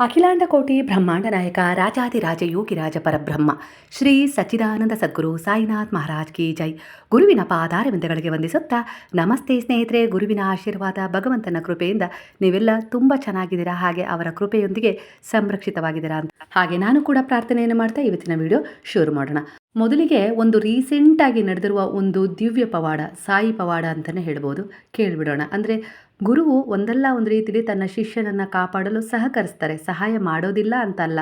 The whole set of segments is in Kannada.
ಅಖಿಲಾಂಡ ಕೋಟಿ ಬ್ರಹ್ಮಾಂಡ ನಾಯಕ ರಾಜಾದಿರಾಜ ಯೋಗಿರಾಜ ಪರಬ್ರಹ್ಮ ಶ್ರೀ ಸಚ್ಚಿದಾನಂದ ಸದ್ಗುರು ಸಾಯಿನಾಥ್ ಮಹಾರಾಜ್ ಕಿ ಜೈ. ಗುರುವಿನ ಪಾದಾರವಿಂದಗಳಿಗೆ ವಂದಿಸುತ್ತಾ ನಮಸ್ತೆ ಸ್ನೇಹಿತರೆ. ಗುರುವಿನ ಆಶೀರ್ವಾದ, ಭಗವಂತನ ಕೃಪೆಯಿಂದ ನೀವೆಲ್ಲ ತುಂಬ ಚೆನ್ನಾಗಿದ್ದೀರಾ, ಹಾಗೆ ಅವರ ಕೃಪೆಯೊಂದಿಗೆ ಸಂರಕ್ಷಿತವಾಗಿದ್ದೀರಾ ಅಂತ ಹಾಗೆ ನಾನು ಕೂಡ ಪ್ರಾರ್ಥನೆಯನ್ನು ಮಾಡ್ತಾ ಇವತ್ತಿನ ವಿಡಿಯೋ ಶುರು ಮಾಡೋಣ. ಮೊದಲಿಗೆ ಒಂದು ರೀಸೆಂಟಾಗಿ ನಡೆದಿರುವ ಒಂದು ದಿವ್ಯ ಪವಾಡ, ಸಾಯಿ ಪವಾಡ ಅಂತಲೇ ಹೇಳ್ಬೋದು, ಕೇಳಿಬಿಡೋಣ. ಅಂದರೆ ಗುರುವು ಒಂದಲ್ಲ ಒಂದು ರೀತಿಯಲ್ಲಿ ತನ್ನ ಶಿಷ್ಯನನ್ನು ಕಾಪಾಡಲು ಸಹಕರಿಸ್ತಾರೆ, ಸಹಾಯ ಮಾಡೋದಿಲ್ಲ ಅಂತಲ್ಲ.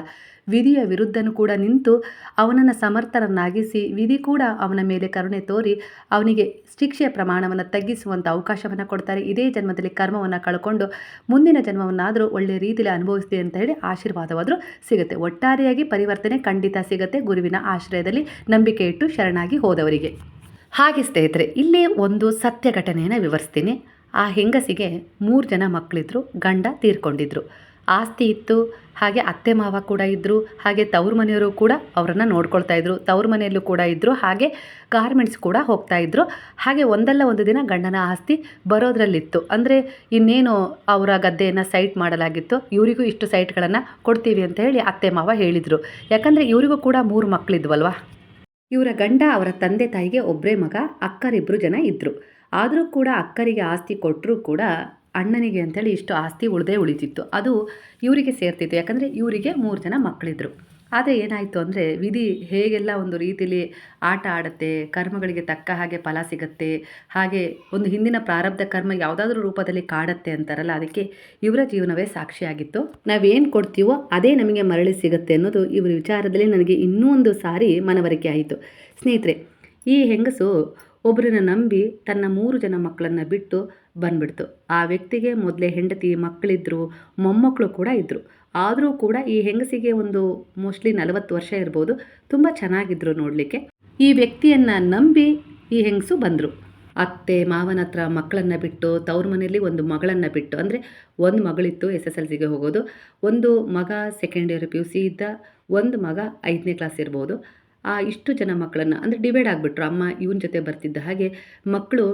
ವಿಧಿಯ ವಿರುದ್ಧನೂ ಕೂಡ ನಿಂತು ಅವನನ್ನು ಸಮರ್ಥರನ್ನಾಗಿಸಿ ವಿಧಿ ಕೂಡ ಅವನ ಮೇಲೆ ಕರುಣೆ ತೋರಿ ಅವನಿಗೆ ಶಿಕ್ಷೆಯ ಪ್ರಮಾಣವನ್ನು ತಗ್ಗಿಸುವಂಥ ಅವಕಾಶವನ್ನು ಕೊಡ್ತಾರೆ. ಇದೇ ಜನ್ಮದಲ್ಲಿ ಕರ್ಮವನ್ನು ಕಳ್ಕೊಂಡು ಮುಂದಿನ ಜನ್ಮವನ್ನಾದರೂ ಒಳ್ಳೆಯ ರೀತಿಯಲ್ಲಿ ಅನುಭವಿಸಿದೆ ಅಂತ ಹೇಳಿ ಆಶೀರ್ವಾದವಾದರೂ ಸಿಗುತ್ತೆ. ಒಟ್ಟಾರೆಯಾಗಿ ಪರಿವರ್ತನೆ ಖಂಡಿತ ಸಿಗುತ್ತೆ ಗುರುವಿನ ಆಶ್ರಯದಲ್ಲಿ ನಂಬಿಕೆ ಇಟ್ಟು ಶರಣಾಗಿ ಹೋದವರಿಗೆ. ಹಾಗೆ ಸ್ನೇಹಿತರೆ, ಇಲ್ಲೇ ಒಂದು ಸತ್ಯ ಘಟನೆಯನ್ನು ವಿವರಿಸ್ತೀನಿ. ಆ ಹೆಂಗಸಿಗೆ 3 ಜನ ಮಕ್ಕಳಿದ್ರು, ಗಂಡ ತೀರ್ಕೊಂಡಿದ್ರು. ಆಸ್ತಿ ಇತ್ತು, ಹಾಗೆ ಅತ್ತೆ ಮಾವ ಕೂಡ ಇದ್ದರು, ಹಾಗೆ ತವ್ರ ಮನೆಯವರು ಕೂಡ ಅವರನ್ನು ನೋಡ್ಕೊಳ್ತಾ ಇದ್ರು, ತವ್ರ ಮನೆಯಲ್ಲೂ ಕೂಡ ಇದ್ದರು, ಹಾಗೆ ಗಾರ್ಮೆಂಟ್ಸ್ ಕೂಡ ಹೋಗ್ತಾ ಇದ್ರು. ಹಾಗೆ ಒಂದಲ್ಲ ಒಂದು ದಿನ ಗಂಡನ ಆಸ್ತಿ ಬರೋದ್ರಲ್ಲಿತ್ತು. ಅಂದರೆ ಇನ್ನೇನು ಅವರ ಗದ್ದೆಯನ್ನು ಸೈಟ್ ಮಾಡಲಾಗಿತ್ತು, ಇವರಿಗೂ ಇಷ್ಟು ಸೈಟ್ಗಳನ್ನು ಕೊಡ್ತೀವಿ ಅಂತ ಹೇಳಿ ಅತ್ತೆ ಮಾವ ಹೇಳಿದರು. ಯಾಕಂದರೆ ಇವರಿಗೂ ಕೂಡ 3 ಮಕ್ಕಳಿದ್ವಲ್ವ. ಇವರ ಗಂಡ ಅವರ ತಂದೆ ತಾಯಿಗೆ ಒಬ್ಬರೇ ಮಗ, ಅಕ್ಕರಿಬ್ಬರು ಜನ ಇದ್ದರು. ಆದರೂ ಕೂಡ ಅಕ್ಕರಿಗೆ ಆಸ್ತಿ ಕೊಟ್ಟರೂ ಕೂಡ ಅಣ್ಣನಿಗೆ ಅಂಥೇಳಿ ಇಷ್ಟು ಆಸ್ತಿ ಉಳಿತಿತ್ತು. ಅದು ಇವರಿಗೆ ಸೇರ್ತಿತ್ತು, ಯಾಕಂದರೆ ಇವರಿಗೆ 3 ಜನ ಮಕ್ಕಳಿದ್ರು. ಆದರೆ ಏನಾಯಿತು ಅಂದರೆ, ವಿಧಿ ಹೇಗೆಲ್ಲ ಒಂದು ರೀತಿಯಲ್ಲಿ ಆಟ ಆಡುತ್ತೆ, ಕರ್ಮಗಳಿಗೆ ತಕ್ಕ ಹಾಗೆ ಫಲ ಸಿಗುತ್ತೆ, ಹಾಗೆ ಒಂದು ಹಿಂದಿನ ಪ್ರಾರಬ್ಧ ಕರ್ಮ ಯಾವುದಾದ್ರೂ ರೂಪದಲ್ಲಿ ಕಾಡುತ್ತೆ ಅಂತಾರಲ್ಲ, ಅದಕ್ಕೆ ಇವರ ಜೀವನವೇ ಸಾಕ್ಷಿಯಾಗಿತ್ತು. ನಾವೇನು ಕೊಡ್ತೀವೋ ಅದೇ ನಮಗೆ ಮರಳಿ ಸಿಗುತ್ತೆ ಅನ್ನೋದು ಇವರ ವಿಚಾರದಲ್ಲಿ ನನಗೆ ಇನ್ನೂ ಒಂದು ಸಾರಿ ಮನವರಿಕೆ ಆಯಿತು. ಸ್ನೇಹಿತರೆ, ಈ ಹೆಂಗಸು ಒಬ್ಬರನ್ನ ನಂಬಿ ತನ್ನ 3 ಜನ ಮಕ್ಕಳನ್ನು ಬಿಟ್ಟು ಬಂದ್ಬಿಡ್ತು. ಆ ವ್ಯಕ್ತಿಗೆ ಮೊದಲೇ ಹೆಂಡತಿ, ಮಕ್ಕಳಿದ್ರು, ಮೊಮ್ಮಕ್ಕಳು ಕೂಡ ಇದ್ದರು. ಆದರೂ ಕೂಡ ಈ ಹೆಂಗಸಿಗೆ ಒಂದು ಮೋಸ್ಟ್ಲಿ 40 ವರ್ಷ ಇರ್ಬೋದು, ತುಂಬ ಚೆನ್ನಾಗಿದ್ರು ನೋಡಲಿಕ್ಕೆ. ಈ ವ್ಯಕ್ತಿಯನ್ನು ನಂಬಿ ಈ ಹೆಂಗಸು ಬಂದರು. ಅತ್ತೆ ಮಾವನ ಹತ್ರ ಮಕ್ಕಳನ್ನು ಬಿಟ್ಟು, ತವ್ರ ಮನೆಯಲ್ಲಿ ಒಂದು ಮಗಳನ್ನು ಬಿಟ್ಟು, ಅಂದರೆ ಒಂದು ಮಗಳಿತ್ತು SSLCಗೆ ಹೋಗೋದು, ಒಂದು ಮಗ ಸೆಕೆಂಡ್ ಇಯರ್ PUC ಇದ್ದ, ಒಂದು ಮಗ 5ನೇ ಕ್ಲಾಸ್ ಇರ್ಬೋದು. ಆ ಇಷ್ಟು ಜನ ಮಕ್ಕಳನ್ನು ಅಂದರೆ ಡಿವೈಡ್ ಆಗಿಬಿಟ್ರು. ಅಮ್ಮ ಇವನ ಜೊತೆ ಬರ್ತಿದ್ದ ಹಾಗೆ ಮಕ್ಕಳು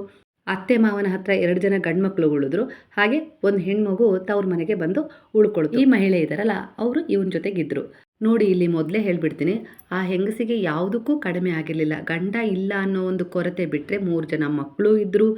ಅತ್ತೆ ಮಾವನ ಹತ್ರ 2 ಜನ ಗಂಡು ಮಕ್ಕಳು ಉಳಿದ್ರು, ಹಾಗೆ ಒಂದು ಹೆಣ್ಮಗು ತವ್ರ ಮನೆಗೆ ಬಂದು ಉಳ್ಕೊಳ್ತು. ಈ ಮಹಿಳೆ ಇದ್ದಾರಲ್ಲ, ಅವರು ಇವನ ಜೊತೆಗಿದ್ದರು. ನೋಡಿ, ಇಲ್ಲಿ ಮೊದಲೇ ಹೇಳ್ಬಿಡ್ತೀನಿ, ಆ ಹೆಂಗಸಿಗೆ ಯಾವುದಕ್ಕೂ ಕಡಿಮೆ ಆಗಿರಲಿಲ್ಲ. ಗಂಡ ಇಲ್ಲ ಅನ್ನೋ ಒಂದು ಕೊರತೆ ಬಿಟ್ಟರೆ 3 ಜನ ಮಕ್ಕಳು ಇದ್ದರು,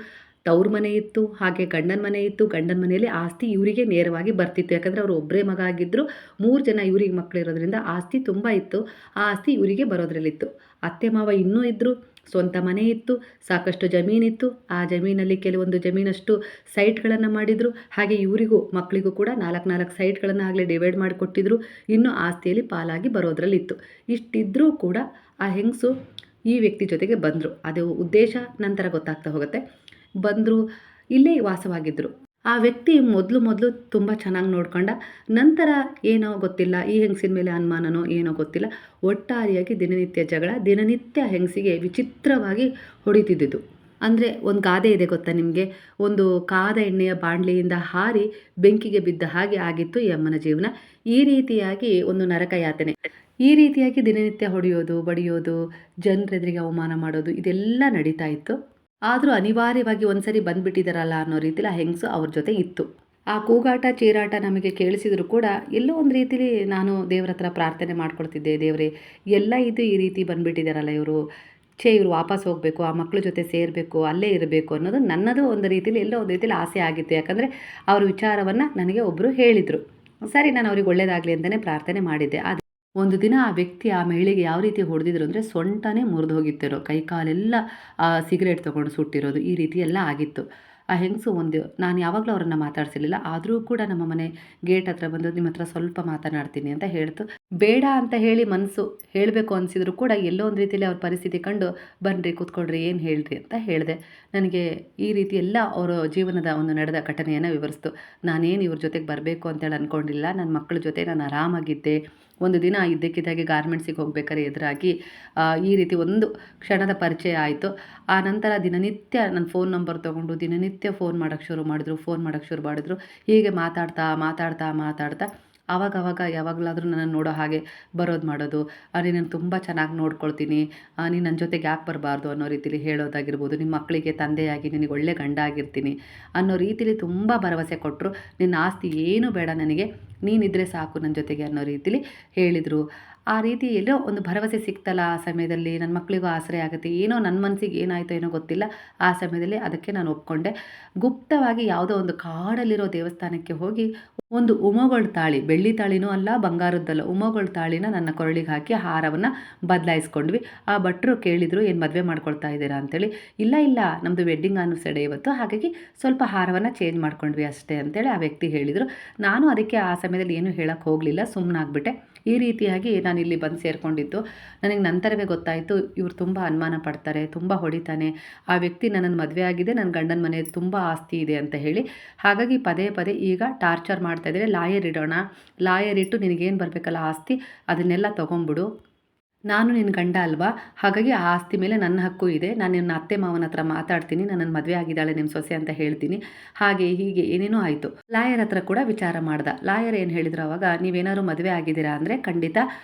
ತವ್ರ ಮನೆ ಇತ್ತು, ಹಾಗೆ ಗಂಡನ ಮನೆ ಇತ್ತು. ಗಂಡನ ಮನೆಯಲ್ಲಿ ಆಸ್ತಿ ಇವರಿಗೆ ನೇರವಾಗಿ ಬರ್ತಿತ್ತು, ಯಾಕಂದರೆ ಅವರು ಒಬ್ಬರೇ ಮಗ ಆಗಿದ್ದರು. 3 ಜನ ಇವರಿಗೆ ಮಕ್ಕಳಿರೋದ್ರಿಂದ ಆಸ್ತಿ ತುಂಬ ಇತ್ತು. ಆ ಆಸ್ತಿ ಇವರಿಗೆ ಬರೋದ್ರಲ್ಲಿತ್ತು. ಅತ್ತೆ ಮಾವ ಇನ್ನೂ ಇದ್ದರು, ಸ್ವಂತ ಮನೆ ಇತ್ತು, ಸಾಕಷ್ಟು ಜಮೀನಿತ್ತು. ಆ ಜಮೀನಲ್ಲಿ ಕೆಲವೊಂದು ಜಮೀನಷ್ಟು ಸೈಟ್ಗಳನ್ನು ಮಾಡಿದರು. ಹಾಗೆ ಇವರಿಗೂ ಮಕ್ಕಳಿಗೂ ಕೂಡ 4 ಸೈಟ್ಗಳನ್ನು ಆಗಲೇ ಡಿವೈಡ್ ಮಾಡಿಕೊಟ್ಟಿದ್ರು. ಇನ್ನೂ ಆಸ್ತಿಯಲ್ಲಿ ಪಾಲಾಗಿ ಬರೋದ್ರಲ್ಲಿತ್ತು. ಇಷ್ಟಿದ್ದರೂ ಕೂಡ ಆ ಹೆಂಗಸು ಈ ವ್ಯಕ್ತಿ ಜೊತೆಗೆ ಬಂದರು. ಅದು ಉದ್ದೇಶ ನಂತರ ಗೊತ್ತಾಗ್ತಾ ಹೋಗುತ್ತೆ. ಬಂದರು, ಇಲ್ಲೇ ವಾಸವಾಗಿದ್ದರು. ಆ ವ್ಯಕ್ತಿ ಮೊದಲು ತುಂಬ ಚೆನ್ನಾಗಿ ನೋಡ್ಕೊಂಡ. ನಂತರ ಏನೋ ಗೊತ್ತಿಲ್ಲ, ಈ ಹೆಂಗಸಿನ ಮೇಲೆ ಅನುಮಾನನೋ ಏನೋ ಗೊತ್ತಿಲ್ಲ, ಒಟ್ಟಾರೆಯಾಗಿ ದಿನನಿತ್ಯ ಜಗಳ, ದಿನನಿತ್ಯ ಹೆಂಗಸಿಗೆ ವಿಚಿತ್ರವಾಗಿ ಹೊಡಿತಿದ್ದಿದ್ದು. ಅಂದರೆ ಒಂದು ಗಾದೆ ಇದೆ ಗೊತ್ತಾ ನಿಮಗೆ, ಒಂದು ಕಾದ ಎಣ್ಣೆಯ ಬಾಣಲೆಯಿಂದ ಹಾರಿ ಬೆಂಕಿಗೆ ಬಿದ್ದ ಹಾಗೆ ಆಗಿತ್ತು ಈ ಅಮ್ಮನ ಜೀವನ. ಈ ರೀತಿಯಾಗಿ ಒಂದು ನರಕ ಯಾತನೆ, ಈ ರೀತಿಯಾಗಿ ದಿನನಿತ್ಯ ಹೊಡೆಯೋದು, ಬಡಿಯೋದು, ಜನರೆದುರಿಗೆ ಅವಮಾನ ಮಾಡೋದು, ಇದೆಲ್ಲ ನಡೀತಾ ಇತ್ತು. ಆದರೂ ಅನಿವಾರ್ಯವಾಗಿ ಒಂದ್ಸರಿ ಬಂದುಬಿಟ್ಟಿದ್ದಾರಲ್ಲ ಅನ್ನೋ ರೀತಿಲಿ ಆ ಹೆಂಗಸು ಅವ್ರ ಜೊತೆ ಇತ್ತು. ಆ ಕೂಗಾಟ ಚೀರಾಟ ನಮಗೆ ಕೇಳಿಸಿದ್ರು ಕೂಡ ಎಲ್ಲೋ ಒಂದು ರೀತಿಲಿ ನಾನು ದೇವ್ರ ಹತ್ರ ಪ್ರಾರ್ಥನೆ ಮಾಡ್ಕೊಳ್ತಿದ್ದೆ, ದೇವರೇ ಎಲ್ಲ ಇದು ಈ ರೀತಿ ಬಂದುಬಿಟ್ಟಿದ್ದಾರಲ್ಲ ಇವರು, ಇವರು ವಾಪಸ್ ಹೋಗಬೇಕು, ಆ ಮಕ್ಕಳ ಜೊತೆ ಸೇರಬೇಕು, ಅಲ್ಲೇ ಇರಬೇಕು ಅನ್ನೋದು ನನ್ನದು ಒಂದು ರೀತಿಲಿ ಎಲ್ಲೋ ಒಂದು ರೀತಿಲಿ ಆಸೆ ಆಗಿತ್ತು. ಯಾಕಂದರೆ ಅವ್ರ ವಿಚಾರವನ್ನು ನನಗೆ ಒಬ್ಬರು ಹೇಳಿದರು. ಸರಿ, ನಾನು ಅವ್ರಿಗೆ ಒಳ್ಳೇದಾಗಲಿ ಅಂತಲೇ ಪ್ರಾರ್ಥನೆ ಮಾಡಿದ್ದೆ. ಆದರೆ ಒಂದು ದಿನ ಆ ವ್ಯಕ್ತಿ ಆ ಮಹಿಳೆಗೆ ಯಾವ ರೀತಿ ಹೊಡೆದಿದ್ರು ಅಂದರೆ, ಸೊಂಟನೇ ಮುರಿದು ಹೋಗಿತ್ತಿರೋ, ಕೈ ಕಾಲೆಲ್ಲ ಸಿಗರೇಟ್ ತೊಗೊಂಡು ಸುಟ್ಟಿರೋದು, ಈ ರೀತಿ ಎಲ್ಲ ಆಗಿತ್ತು. ಆ ಹೆಂಗಸು ನಾನು ಯಾವಾಗಲೂ ಅವರನ್ನು ಮಾತಾಡ್ಸಿರಲಿಲ್ಲ, ಆದರೂ ಕೂಡ ನಮ್ಮ ಮನೆ ಗೇಟ್ ಹತ್ರ ಬಂದು ನಿಮ್ಮ ಹತ್ರ ಸ್ವಲ್ಪ ಮಾತನಾಡ್ತೀನಿ ಅಂತ ಹೇಳ್ತು. ಬೇಡ ಅಂತ ಹೇಳಿ ಮನಸ್ಸು ಹೇಳಬೇಕು ಅನಿಸಿದ್ರು ಕೂಡ ಎಲ್ಲೋ ಒಂದು ರೀತಿಯಲ್ಲಿ ಅವ್ರ ಪರಿಸ್ಥಿತಿ ಕಂಡು, ಬನ್ನಿರಿ ಕೂತ್ಕೊಳ್ರಿ, ಏನು ಹೇಳ್ರಿ ಅಂತ ಹೇಳಿದೆ. ನನಗೆ ಈ ರೀತಿ ಎಲ್ಲ ಅವರ ಜೀವನದ ಒಂದು ನಡೆದ ಘಟನೆಯನ್ನು ವಿವರಿಸ್ತು. ನಾನೇನು ಇವ್ರ ಜೊತೆಗೆ ಬರಬೇಕು ಅಂತೇಳಿ ಅಂದ್ಕೊಂಡಿಲ್ಲ, ನನ್ನ ಮಕ್ಕಳ ಜೊತೆ ನಾನು ಆರಾಮಾಗಿದ್ದೆ. ಒಂದು ದಿನ ಇದ್ದಕ್ಕಿದ್ದಾಗೆ ಗಾರ್ಮೆಂಟ್ಸಿಗೆ ಹೋಗ್ಬೇಕಾದ್ರೆ ಎದುರಾಗಿ ಈ ರೀತಿ ಒಂದು ಕ್ಷಣದ ಪರಿಚಯ ಆಯಿತು. ಆ ನಂತರ ದಿನನಿತ್ಯ ನನ್ನ ಫೋನ್ ನಂಬರ್ ತೊಗೊಂಡು ದಿನನಿತ್ಯ ಫೋನ್ ಮಾಡೋಕ್ಕೆ ಶುರು ಮಾಡಿದ್ರು. ಹೀಗೆ ಮಾತಾಡ್ತಾ ಆವಾಗವಾಗ ಯಾವಾಗಲಾದರೂ ನನ್ನನ್ನು ನೋಡೋ ಹಾಗೆ ಬರೋದು ಮಾಡೋದು, ನಿನ್ನನ್ನು ತುಂಬ ಚೆನ್ನಾಗಿ ನೋಡ್ಕೊಳ್ತೀನಿ, ನೀನು ನನ್ನ ಜೊತೆಗೆ ಯಾಕೆ ಬರಬಾರ್ದು ಅನ್ನೋ ರೀತಿಲಿ ಹೇಳೋದಾಗಿರ್ಬೋದು, ನಿಮ್ಮ ಮಕ್ಕಳಿಗೆ ತಂದೆಯಾಗಿ ನಿನಗೆ ಒಳ್ಳೆ ಗಂಡ ಆಗಿರ್ತೀನಿ ಅನ್ನೋ ರೀತಿಲಿ ತುಂಬ ಭರವಸೆ ಕೊಟ್ಟರು. ನಿನ್ನ ಆಸ್ತಿ ಏನೂ ಬೇಡ ನನಗೆ, ನೀನಿದ್ದರೆ ಸಾಕು ನನ್ನ ಜೊತೆಗೆ ಅನ್ನೋ ರೀತಿಲಿ ಹೇಳಿದರು. ಆ ರೀತಿ ಎಲ್ಲೋ ಒಂದು ಭರವಸೆ ಸಿಕ್ತಲ್ಲ ಆ ಸಮಯದಲ್ಲಿ, ನನ್ನ ಮಕ್ಕಳಿಗೂ ಆಸರೆ ಆಗುತ್ತೆ, ಏನೋ ನನ್ನ ಮನಸ್ಸಿಗೆ ಏನಾಯಿತೋ ಏನೋ ಗೊತ್ತಿಲ್ಲ. ಆ ಸಮಯದಲ್ಲಿ ಅದಕ್ಕೆ ನಾನು ಒಪ್ಕೊಂಡೆ. ಗುಪ್ತವಾಗಿ ಯಾವುದೋ ಒಂದು ಕಾಡಲ್ಲಿರೋ ದೇವಸ್ಥಾನಕ್ಕೆ ಹೋಗಿ ಒಂದು ಉಮಗೊಳ್ ತಾಳಿ, ಬೆಳ್ಳಿ ತಾಳಿನೂ ಅಲ್ಲ ಬಂಗಾರದ್ದಲ್ಲ, ಉಮಗೊಳ್ ತಾಳಿನ ನನ್ನ ಕೊರಳಿಗೆ ಹಾಕಿ ಹಾರವನ್ನು ಬದಲಾಯಿಸ್ಕೊಂಡ್ವಿ. ಆ ಭಟ್ರು ಕೇಳಿದರು, ಏನು ಮದುವೆ ಮಾಡ್ಕೊಳ್ತಾ ಇದ್ದೀರಾ ಅಂತೇಳಿ. ಇಲ್ಲ ಇಲ್ಲ, ನಮ್ಮದು ವೆಡ್ಡಿಂಗ್ ಆನಿವರ್ಸರಿ ಇವತ್ತು, ಹಾಗಾಗಿ ಸ್ವಲ್ಪ ಹಾರವನ್ನು ಚೇಂಜ್ ಮಾಡ್ಕೊಂಡ್ವಿ ಅಷ್ಟೇ ಅಂತೇಳಿ ಆ ವ್ಯಕ್ತಿ ಹೇಳಿದರು. ನಾನು ಅದಕ್ಕೆ ಆ ಸಮಯದಲ್ಲಿ ಏನೂ ಹೇಳಕ್ಕೆ ಹೋಗಲಿಲ್ಲ, ಸುಮ್ಮನಾಗ್ಬಿಟ್ಟೆ. ಈ ರೀತಿಯಾಗಿ ನಾನು ಇಲ್ಲಿ ಬಂದು ಸೇರಿಕೊಂಡಿದ್ದು. ನನಗೆ ನಂತರವೇ ಗೊತ್ತಾಯಿತು, ಇವ್ರು ತುಂಬ ಅನುಮಾನ ಪಡ್ತಾರೆ, ತುಂಬ ಹೊಡಿತಾನೆ, ಆ ವ್ಯಕ್ತಿ ನನ್ನನ್ನು ಮದುವೆ ಆಗಿದೆ, ನನ್ನ ಗಂಡನ ಮನೆ ತುಂಬ ಆಸ್ತಿ ಇದೆ ಅಂತ ಹೇಳಿ. ಹಾಗಾಗಿ ಪದೇ ಪದೇ ಈಗ ಟಾರ್ಚರ್ ಮಾಡ್ತಾಯಿದ್ದಾರೆ. ಲಾಯರ್ ಇಡೋಣ, ಲಾಯರ್ ಇಟ್ಟು ನಿನಗೇನು ಬರಬೇಕಲ್ಲ ಆಸ್ತಿ ಅದನ್ನೆಲ್ಲ ತೊಗೊಂಬಿಡು, ನಾನು ನಿನ್ನ ಗಂಡ ಅಲ್ವಾ, ಹಾಗಾಗಿ ಆ ಆಸ್ತಿ ಮೇಲೆ ನನ್ನ ಹಕ್ಕು ಇದೆ, ನಾನು ನಿನ್ನ ಅತ್ತೆ ಮಾವನ ಹತ್ರ ಮಾತಾಡ್ತೀನಿ, ನನ್ನನ್ನು ಮದುವೆ ಆಗಿದ್ದಾಳೆ ನಿಮ್ಮ ಸೊಸೆ ಅಂತ ಹೇಳ್ತೀನಿ, ಹಾಗೆ ಹೀಗೆ ಏನೇನೋ ಆಯಿತು. ಲಾಯರ್ ಹತ್ರ ಕೂಡ ವಿಚಾರ ಮಾಡ್ದೆ. ಲಾಯರ್ ಏನು ಹೇಳಿದ್ರು ಅವಾಗ, ನೀವೇನಾದ್ರು ಮದುವೆ ಆಗಿದ್ದೀರಾ ಅಂದರೆ ಖಂಡಿತ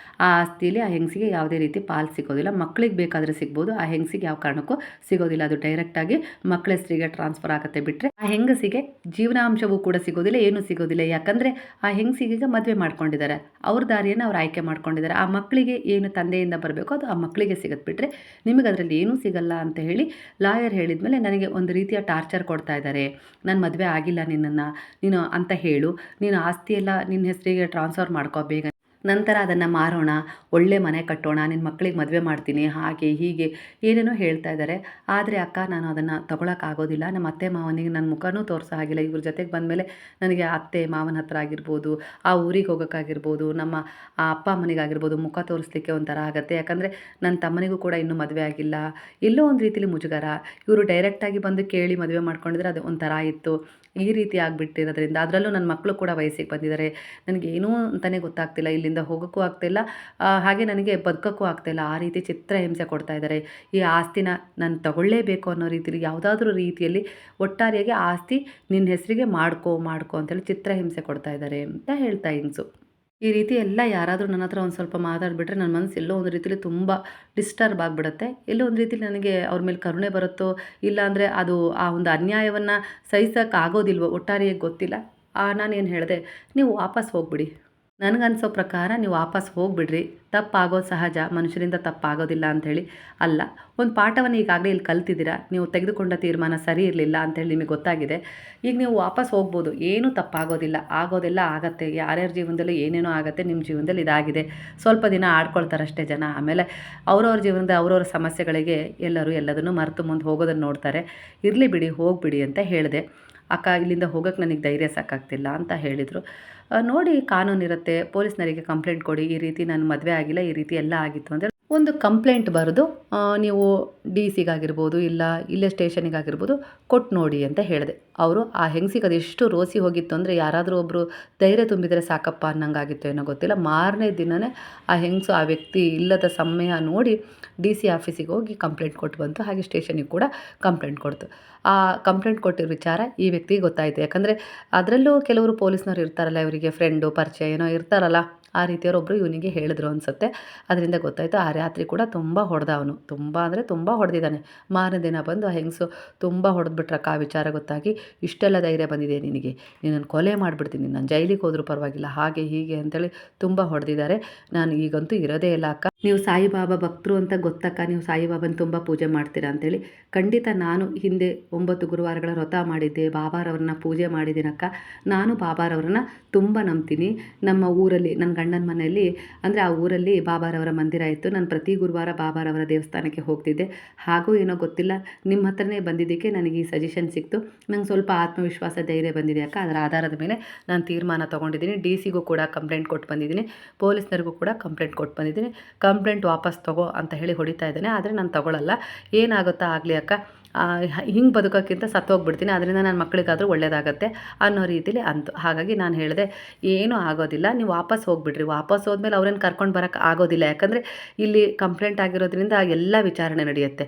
ಆ ಆಸ್ತಿಯಲ್ಲಿ ಆ ಹೆಂಗಸಿಗೆ ಯಾವುದೇ ರೀತಿ ಪಾಲು ಸಿಗೋದಿಲ್ಲ, ಮಕ್ಕಳಿಗೆ ಬೇಕಾದರೆ ಸಿಗ್ಬೋದು, ಆ ಹೆಂಗಸಿಗೆ ಯಾವ ಕಾರಣಕ್ಕೂ ಸಿಗೋದಿಲ್ಲ, ಅದು ಡೈರೆಕ್ಟಾಗಿ ಮಕ್ಕಳ ಹೆಸರಿಗೆ ಟ್ರಾನ್ಸ್ಫರ್ ಆಗುತ್ತೆ. ಬಿಟ್ಟರೆ ಆ ಹೆಂಗಸಿಗೆ ಜೀವನಾಂಶವೂ ಕೂಡ ಸಿಗೋದಿಲ್ಲ, ಏನೂ ಸಿಗೋದಿಲ್ಲ. ಯಾಕಂದರೆ ಆ ಹೆಂಗಸಿಗೆ ಮದುವೆ ಮಾಡ್ಕೊಂಡಿದ್ದಾರೆ, ಅವ್ರ ದಾರಿಯನ್ನು ಅವ್ರು ಆಯ್ಕೆ ಮಾಡ್ಕೊಂಡಿದ್ದಾರೆ. ಆ ಮಕ್ಕಳಿಗೆ ಏನು ತಂದೆಯಿಂದ ಬರಬೇಕು ಅದು ಆ ಮಕ್ಕಳಿಗೆ ಸಿಗುತ್ತೆ, ಬಿಟ್ಟರೆ ನಿಮಗೆ ಅದರಲ್ಲಿ ಏನೂ ಸಿಗಲ್ಲ ಅಂತ ಹೇಳಿ ಲಾಯರ್ ಹೇಳಿದ ಮೇಲೆ ನನಗೆ ಒಂದು ರೀತಿಯ ಟಾರ್ಚರ್ ಕೊಡ್ತಾ ಇದ್ದಾರೆ. ನಾನು ಮದುವೆ ಆಗಿಲ್ಲ ನಿನ್ನನ್ನು, ನೀನು ಅಂತ ಹೇಳು, ನೀನು ಆಸ್ತಿ ಎಲ್ಲ ನಿನ್ನ ಹೆಸರಿಗೆ ಟ್ರಾನ್ಸ್ಫರ್ ಮಾಡ್ಕೋ ಬೇಗ, ನಂತರ ಅದನ್ನು ಮಾರೋಣ, ಒಳ್ಳೆ ಮನೆ ಕಟ್ಟೋಣ, ನಿನ್ನ ಮಕ್ಕಳಿಗೆ ಮದುವೆ ಮಾಡ್ತೀನಿ, ಹಾಗೆ ಹೀಗೆ ಏನೇನೋ ಹೇಳ್ತಾ ಇದ್ದಾರೆ. ಆದರೆ ಅಕ್ಕ, ನಾನು ಅದನ್ನು ತೊಗೊಳಕ್ಕಾಗೋದಿಲ್ಲ. ನಮ್ಮ ಅತ್ತೆ ಮಾವನಿಗೆ ನನ್ನ ಮುಖನೂ ತೋರಿಸೋ ಹಾಗಿಲ್ಲ. ಇವ್ರ ಜೊತೆಗೆ ಬಂದಮೇಲೆ ನನಗೆ ಅತ್ತೆ ಮಾವನ ಹತ್ರ ಆಗಿರ್ಬೋದು, ಆ ಊರಿಗೆ ಹೋಗೋಕ್ಕಾಗಿರ್ಬೋದು, ನಮ್ಮ ಆ ಅಪ್ಪ ಅಮ್ಮನಿಗಾಗಿರ್ಬೋದು ಮುಖ ತೋರಿಸ್ಲಿಕ್ಕೆ ಒಂಥರ ಆಗುತ್ತೆ. ಯಾಕಂದರೆ ನನ್ನ ತಮ್ಮನಿಗೂ ಕೂಡ ಇನ್ನೂ ಮದುವೆ ಆಗಿಲ್ಲ, ಎಲ್ಲೋ ಒಂದು ರೀತಿಲಿ ಮುಜುಗರ. ಇವರು ಡೈರೆಕ್ಟಾಗಿ ಬಂದು ಕೇಳಿ ಮದುವೆ ಮಾಡ್ಕೊಂಡಿದ್ರೆ ಅದು ಒಂಥರ ಇತ್ತು. ಈ ರೀತಿ ಆಗಿಬಿಟ್ಟಿರೋದ್ರಿಂದ, ಅದರಲ್ಲೂ ನನ್ನ ಮಕ್ಕಳು ಕೂಡ ವಯಸ್ಸಿಗೆ ಬಂದಿದ್ದಾರೆ, ನನಗೇನೂ ಅಂತಲೇ ಗೊತ್ತಾಗ್ತಿಲ್ಲ, ಇಲ್ಲಿಂದ ಹೋಗೋಕ್ಕೂ ಆಗ್ತಾಯಿಲ್ಲ, ಹಾಗೆ ನನಗೆ ಬದುಕೋಕ್ಕೂ ಆಗ್ತಾಯಿಲ್ಲ. ಆ ರೀತಿ ಚಿತ್ರಹಿಂಸೆ ಕೊಡ್ತಾ ಇದ್ದಾರೆ. ಈ ಆಸ್ತಿನ ನಾನು ತಗೊಳ್ಳೇಬೇಕು ಅನ್ನೋ ರೀತಿಲಿ ಯಾವುದಾದ್ರೂ ರೀತಿಯಲ್ಲಿ ಒಟ್ಟಾರೆಯಾಗಿ ಆಸ್ತಿ ನಿನ್ನ ಹೆಸರಿಗೆ ಮಾಡ್ಕೋ ಅಂತೇಳಿ ಚಿತ್ರಹಿಂಸೆ ಕೊಡ್ತಾ ಇದ್ದಾರೆ ಅಂತ ಹೇಳ್ತಾ ಹಿಂಸು. ಈ ರೀತಿ ಎಲ್ಲ ಯಾರಾದರೂ ನನ್ನ ಹತ್ರ ಒಂದು ಸ್ವಲ್ಪ ಮಾತಾಡಿಬಿಟ್ರೆ ನನ್ನ ಮನಸ್ಸು ಎಲ್ಲೋ ಒಂದು ರೀತಿಲಿ ತುಂಬ ಡಿಸ್ಟರ್ಬ್ ಆಗಿಬಿಡುತ್ತೆ. ಎಲ್ಲೋ ಒಂದು ರೀತಿಲಿ ನನಗೆ ಅವ್ರ ಮೇಲೆ ಕರುಣೆ ಬರುತ್ತೋ, ಇಲ್ಲಾಂದರೆ ಅದು ಆ ಒಂದು ಅನ್ಯಾಯವನ್ನು ಸಹಿಸೋಕ್ಕಾಗೋದಿಲ್ವೋ ಒಟ್ಟಾರೆಯಾಗಿ ಗೊತ್ತಿಲ್ಲ. ನಾನೇನು ಹೇಳಿದೆ, ನೀವು ವಾಪಸ್ ಹೋಗ್ಬಿಡಿ, ನನಗನ್ಸೋ ಪ್ರಕಾರ ನೀವು ವಾಪಸ್ ಹೋಗಿಬಿಡ್ರಿ, ತಪ್ಪಾಗೋದು ಸಹಜ, ಮನುಷ್ಯರಿಂದ ತಪ್ಪಾಗೋದಿಲ್ಲ ಅಂಥೇಳಿ. ಅಲ್ಲ, ಒಂದು ಪಾಠವನ್ನು ಈಗಾಗಲೇ ಇಲ್ಲಿ ಕಲ್ತಿದ್ದೀರಾ, ನೀವು ತೆಗೆದುಕೊಂಡ ತೀರ್ಮಾನ ಸರಿ ಇರಲಿಲ್ಲ ಅಂಥೇಳಿ ನಿಮಗೆ ಗೊತ್ತಾಗಿದೆ, ಈಗ ನೀವು ವಾಪಸ್ ಹೋಗ್ಬೋದು, ಏನೂ ತಪ್ಪಾಗೋದಿಲ್ಲ, ಆಗೋದೆಲ್ಲ ಆಗತ್ತೆ, ಯಾರ್ಯಾರ ಜೀವನದಲ್ಲೂ ಏನೇನೋ ಆಗುತ್ತೆ, ನಿಮ್ಮ ಜೀವನದಲ್ಲಿ ಇದಾಗಿದೆ, ಸ್ವಲ್ಪ ದಿನ ಆಡ್ಕೊಳ್ತಾರಷ್ಟೇ ಜನ, ಆಮೇಲೆ ಅವ್ರವ್ರ ಜೀವನದ ಅವ್ರವ್ರ ಸಮಸ್ಯೆಗಳಿಗೆ ಎಲ್ಲರೂ ಎಲ್ಲದನ್ನು ಮರೆತು ಮುಂದೆ ಹೋಗೋದನ್ನು ನೋಡ್ತಾರೆ. ಇರಲಿ ಬಿಡಿ, ಹೋಗಿಬಿಡಿ ಅಂತ ಹೇಳಿದೆ. ಅಕ್ಕ, ಇಲ್ಲಿಂದ ಹೋಗೋಕ್ಕೆ ನನಗೆ ಧೈರ್ಯ ಸಾಕಾಗ್ತಿಲ್ಲ ಅಂತ ಹೇಳಿದರು. ನೋಡಿ, ಕಾನೂನಿರುತ್ತೆ, ಪೊಲೀಸ್ನರಿಗೆ ಕಂಪ್ಲೇಂಟ್ ಕೊಡಿ, ಈ ರೀತಿ ನಾನು ಮದುವೆ ಆಗಿಲ್ಲ, ಈ ರೀತಿ ಎಲ್ಲ ಆಗಿತ್ತು ಅಂದರೆ ಒಂದು ಕಂಪ್ಲೇಂಟ್ ಬರೆದು ನೀವು ಡಿ ಸಿಗಾಗಿರ್ಬೋದು, ಇಲ್ಲ ಇಲ್ಲೇ ಸ್ಟೇಷನಿಗಾಗಿರ್ಬೋದು ಕೊಟ್ಟು ನೋಡಿ ಅಂತ ಹೇಳಿದೆ. ಅವರು ಆ ಹೆಂಗಸಿಗೆ ಅದೆಷ್ಟು ರೋಸಿ ಹೋಗಿತ್ತು ಅಂದರೆ, ಯಾರಾದರೂ ಒಬ್ಬರು ಧೈರ್ಯ ತುಂಬಿದರೆ ಸಾಕಪ್ಪ ಅನ್ನಂಗಾಗಿತ್ತು ಏನೋ ಗೊತ್ತಿಲ್ಲ. ಮಾರನೇ ದಿನವೇ ಆ ಹೆಂಗಸು ಆ ವ್ಯಕ್ತಿ ಇಲ್ಲದ ಸಮಯ ನೋಡಿ ಡಿ ಸಿ ಆಫೀಸಿಗೆ ಹೋಗಿ ಕಂಪ್ಲೇಂಟ್ ಕೊಟ್ಟು ಬಂತು, ಹಾಗೆ ಸ್ಟೇಷನಿಗೆ ಕೂಡ ಕಂಪ್ಲೇಂಟ್ ಕೊಡ್ತು. ಆ ಕಂಪ್ಲೇಂಟ್ ಕೊಟ್ಟಿರೋ ವಿಚಾರ ಈ ವ್ಯಕ್ತಿಗೆ ಗೊತ್ತಾಯಿತು. ಯಾಕಂದರೆ ಅದರಲ್ಲೂ ಕೆಲವರು ಪೊಲೀಸ್ನವ್ರು ಇರ್ತಾರಲ್ಲ, ಇವರಿಗೆ ಫ್ರೆಂಡು ಪರಿಚಯ ಏನೋ ಇರ್ತಾರಲ್ಲ, ಆ ರೀತಿಯವರೊಬ್ಬರು ಇವನಿಗೆ ಹೇಳಿದ್ರು ಅನಿಸುತ್ತೆ. ಅದರಿಂದ ಗೊತ್ತಾಯಿತು. ಆ ರಾತ್ರಿ ಕೂಡ ತುಂಬ ಹೊಡೆದ ಅವನು, ತುಂಬ ಅಂದರೆ ತುಂಬ ಹೊಡೆದಿದ್ದಾನೆ. ಮಾರನೇ ದಿನ ಬಂದು ಆ ಹೆಂಗಸು ತುಂಬ ಹೊಡೆದ್ಬಿಟ್ರಕ್ಕ, ಆ ವಿಚಾರ ಗೊತ್ತಾಗಿ, ಇಷ್ಟೆಲ್ಲ ಧೈರ್ಯ ಬಂದಿದೆ ನಿನಗೆ, ನಿನ್ನನ್ನು ಕೊಲೆ ಮಾಡಿಬಿಡ್ತೀನಿ, ನಾನು ಜೈಲಿಗೆ ಹೋದರೂ ಪರವಾಗಿಲ್ಲ, ಹಾಗೆ ಹೀಗೆ ಅಂತೇಳಿ ತುಂಬ ಹೊಡೆದಿದ್ದಾರೆ. ನಾನು ಈಗಂತೂ ಇರೋದೇ ಇಲ್ಲ ಅಕ್ಕ, ನೀವು ಸಾಯಿಬಾಬಾ ಭಕ್ತರು ಅಂತ ಗೊತ್ತಕ್ಕ, ನೀವು ಸಾಯಿಬಾಬನ ತುಂಬ ಪೂಜೆ ಮಾಡ್ತೀರಾ ಅಂತೇಳಿ. ಖಂಡಿತ ನಾನು ಹಿಂದೆ 9 ಗುರುವಾರಗಳ ವ್ರತ ಮಾಡಿದ್ದೆ, ಬಾಬಾರವ್ರನ್ನ ಪೂಜೆ ಮಾಡಿದ್ದೀನಕ್ಕ, ನಾನು ಬಾಬಾರವ್ರನ್ನ ತುಂಬ ನಂಬ್ತೀನಿ. ನಮ್ಮ ಊರಲ್ಲಿ ನನ್ನ ಗಂಡನ ಮನೆಯಲ್ಲಿ ಅಂದರೆ ಆ ಊರಲ್ಲಿ ಬಾಬಾರವರ ಮಂದಿರ ಇತ್ತು. ನಾನು ಪ್ರತಿ ಗುರುವಾರ ಬಾಬಾರವರ ದೇವಸ್ಥಾನಕ್ಕೆ ಹೋಗ್ತಿದ್ದೆ. ಹಾಗೂ ಏನೋ ಗೊತ್ತಿಲ್ಲ, ನಿಮ್ಮ ಹತ್ರನೇ ಬಂದಿದ್ದಕ್ಕೆ ನನಗೆ ಈ ಸಜೆಷನ್ ಸಿಕ್ತು. ನಂಗೆ ಸ್ವಲ್ಪ ಆತ್ಮವಿಶ್ವಾಸ ಧೈರ್ಯ ಬಂದಿದೆ ಅಕ್ಕ. ಅದರ ಆಧಾರದ ಮೇಲೆ ನಾನು ತೀರ್ಮಾನ ತೊಗೊಂಡಿದ್ದೀನಿ. ಡಿ ಸಿಗೂ ಕೂಡ ಕಂಪ್ಲೇಂಟ್ ಕೊಟ್ಟು ಬಂದಿದ್ದೀನಿ, ಪೊಲೀಸ್ನರಿಗೂ ಕೂಡ ಕಂಪ್ಲೇಂಟ್ ಕೊಟ್ಟು ಬಂದಿದ್ದೀನಿ. ಕಂಪ್ಲೇಂಟ್ ವಾಪಸ್ ತಗೋ ಅಂತ ಹೇಳಿ ಹೊಡಿತಾ ಇದ್ದಾನೆ. ಆದರೆ ನಾನು ತಗೊಳ್ಳಲ್ಲ, ಏನಾಗುತ್ತಾ ಆಗಲಿ ಅಕ್ಕ, ಹಿಂಗೆ ಬದುಕೋಕ್ಕಿಂತ ಸತ್ತೋಗ್ಬಿಡ್ತೀನಿ, ಅದರಿಂದ ನನ್ನ ಮಕ್ಕಳಿಗಾದರೂ ಒಳ್ಳೆಯದಾಗತ್ತೆ ಅನ್ನೋ ರೀತಿಲಿ ಅಂತು. ಹಾಗಾಗಿ ನಾನು ಹೇಳಿದೆ, ಏನೂ ಆಗೋದಿಲ್ಲ, ನೀವು ವಾಪಸ್ ಹೋಗಿಬಿಡ್ರಿ. ವಾಪಸ್ ಹೋದ್ಮೇಲೆ ಅವ್ರೇನು ಕರ್ಕೊಂಡು ಬರೋಕ್ಕೆ ಆಗೋದಿಲ್ಲ, ಯಾಕಂದರೆ ಇಲ್ಲಿ ಕಂಪ್ಲೇಂಟ್ ಆಗಿರೋದ್ರಿಂದ ಎಲ್ಲ ವಿಚಾರಣೆ ನಡೆಯುತ್ತೆ.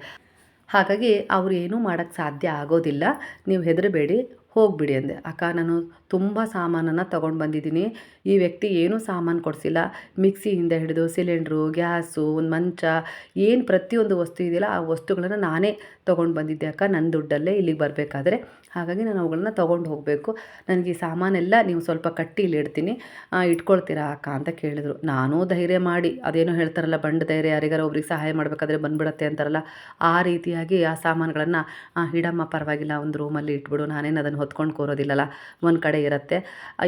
ಹಾಗಾಗಿ ಅವ್ರು ಏನೂ ಮಾಡೋಕ್ಕೆ ಸಾಧ್ಯ ಆಗೋದಿಲ್ಲ, ನೀವು ಹೆದರಬೇಡಿ, ಹೋಗಿಬಿಡಿ ಅಂದೆ. ಅಕ್ಕ, ನಾನು ತುಂಬ ಸಾಮಾನನ್ನು ತೊಗೊಂಡು ಬಂದಿದ್ದೀನಿ. ಈ ವ್ಯಕ್ತಿ ಏನೂ ಸಾಮಾನು ಕೊಡಿಸಿಲ್ಲ. ಮಿಕ್ಸಿಯಿಂದ ಹಿಡಿದು ಸಿಲಿಂಡ್ರು, ಗ್ಯಾಸು, ಒಂದು ಮಂಚ, ಏನು ಪ್ರತಿಯೊಂದು ವಸ್ತು ಇದೆಯಲ್ಲ ಆ ವಸ್ತುಗಳನ್ನು ನಾನೇ ತೊಗೊಂಡು ಬಂದಿದ್ದೆ ಅಕ್ಕ, ನನ್ನ ದುಡ್ಡಲ್ಲೇ ಇಲ್ಲಿಗೆ ಬರಬೇಕಾದ್ರೆ. ಹಾಗಾಗಿ ನಾನು ಅವುಗಳನ್ನ ತೊಗೊಂಡು ಹೋಗಬೇಕು. ನನಗೆ ಈ ಸಾಮಾನೆಲ್ಲ ನೀವು ಸ್ವಲ್ಪ ಕಟ್ಟಿ ಇಲ್ಲಿ ಇಡ್ತೀನಿ, ಇಟ್ಕೊಳ್ತೀರಾ ಅಕ್ಕ ಅಂತ ಕೇಳಿದರು. ನಾನೂ ಧೈರ್ಯ ಮಾಡಿ, ಅದೇನೋ ಹೇಳ್ತಾರಲ್ಲ ಬಂಡ ಧೈರ್ಯ, ಯಾರಿಗಾರ ಒಬ್ರಿಗೆ ಸಹಾಯ ಮಾಡಬೇಕಾದ್ರೆ ಬಂದ್ಬಿಡತ್ತೆ ಅಂತಾರಲ್ಲ, ಆ ರೀತಿಯಾಗಿ ಆ ಸಾಮಾನುಗಳನ್ನು ಇಡಮ್ಮ ಪರವಾಗಿಲ್ಲ ಒಂದು ರೂಮಲ್ಲಿ ಇಟ್ಬಿಡು, ನಾನೇನು ಅದನ್ನು ಹೊತ್ಕೊಂಡು ಕೂರೋದಿಲ್ಲಲ್ಲ, ಒಂದು ಕಡೆ ಇರುತ್ತೆ.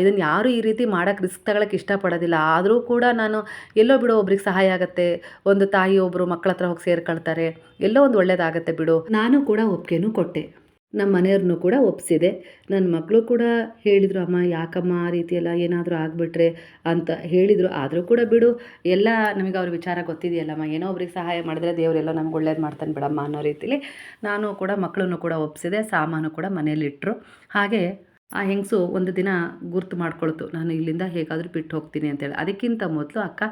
ಇದನ್ನು ಯಾರೂ ಈ ರೀತಿ ಮಾಡೋಕ್ಕೆ ರಿಸ್ಕ್ ತಗೊಳ್ಳೋಕ್ಕೆ ಇಷ್ಟಪಡೋದಿಲ್ಲ. ಆದರೂ ಕೂಡ ನಾನು ಎಲ್ಲೋ ಬಿಡು ಒಬ್ರಿಗೆ ಸಹಾಯ ಆಗುತ್ತೆ, ಒಂದು ತಾಯಿ ಒಬ್ಬರು ಮಕ್ಕಳ ಹತ್ರ ಹೋಗಿ ಸೇರ್ಕೊಳ್ತಾರೆ, ಎಲ್ಲೋ ಒಂದು ಒಳ್ಳೇದಾಗತ್ತೆ ಬಿಡು. ನಾನು ಕೂಡ ಒಪ್ಪಿಗೆನೂ ಕೊಟ್ಟೆ, ನಮ್ಮ ಮನೆಯವ್ರನ್ನೂ ಕೂಡ ಒಪ್ಪಿಸಿದೆ. ನನ್ನ ಮಕ್ಕಳು ಕೂಡ ಹೇಳಿದರು, ಅಮ್ಮ ಯಾಕಮ್ಮ ಆ ರೀತಿಯೆಲ್ಲ ಏನಾದರೂ ಆಗಿಬಿಟ್ರೆ ಅಂತ ಹೇಳಿದರು. ಆದರೂ ಕೂಡ ಬಿಡು, ಎಲ್ಲ ನಮಗೆ ಅವ್ರ ವಿಚಾರ ಗೊತ್ತಿದೆಯಲ್ಲಮ್ಮ, ಏನೋ ಒಬ್ರಿಗೆ ಸಹಾಯ ಮಾಡಿದ್ರೆ ದೇವರೆಲ್ಲ ನಮ್ಗೆ ಒಳ್ಳೇದು ಮಾಡ್ತಾನೆ ಬಿಡಮ್ಮ ಅನ್ನೋ ರೀತಿಲಿ ನಾನು ಕೂಡ ಮಕ್ಕಳನ್ನು ಕೂಡ ಒಪ್ಪಿಸಿದೆ. ಸಾಮಾನು ಕೂಡ ಮನೇಲಿಟ್ಟರು. ಹಾಗೆ ಆ ಹೆಂಗಸು ಒಂದು ದಿನ ಗುರ್ತು ಮಾಡ್ಕೊಳ್ತು, ನಾನು ಇಲ್ಲಿಂದ ಹೇಗಾದರೂ ಬಿಟ್ಟು ಹೋಗ್ತೀನಿ ಅಂತೇಳಿ. ಅದಕ್ಕಿಂತ ಮೊದಲು ಅಕ್ಕ,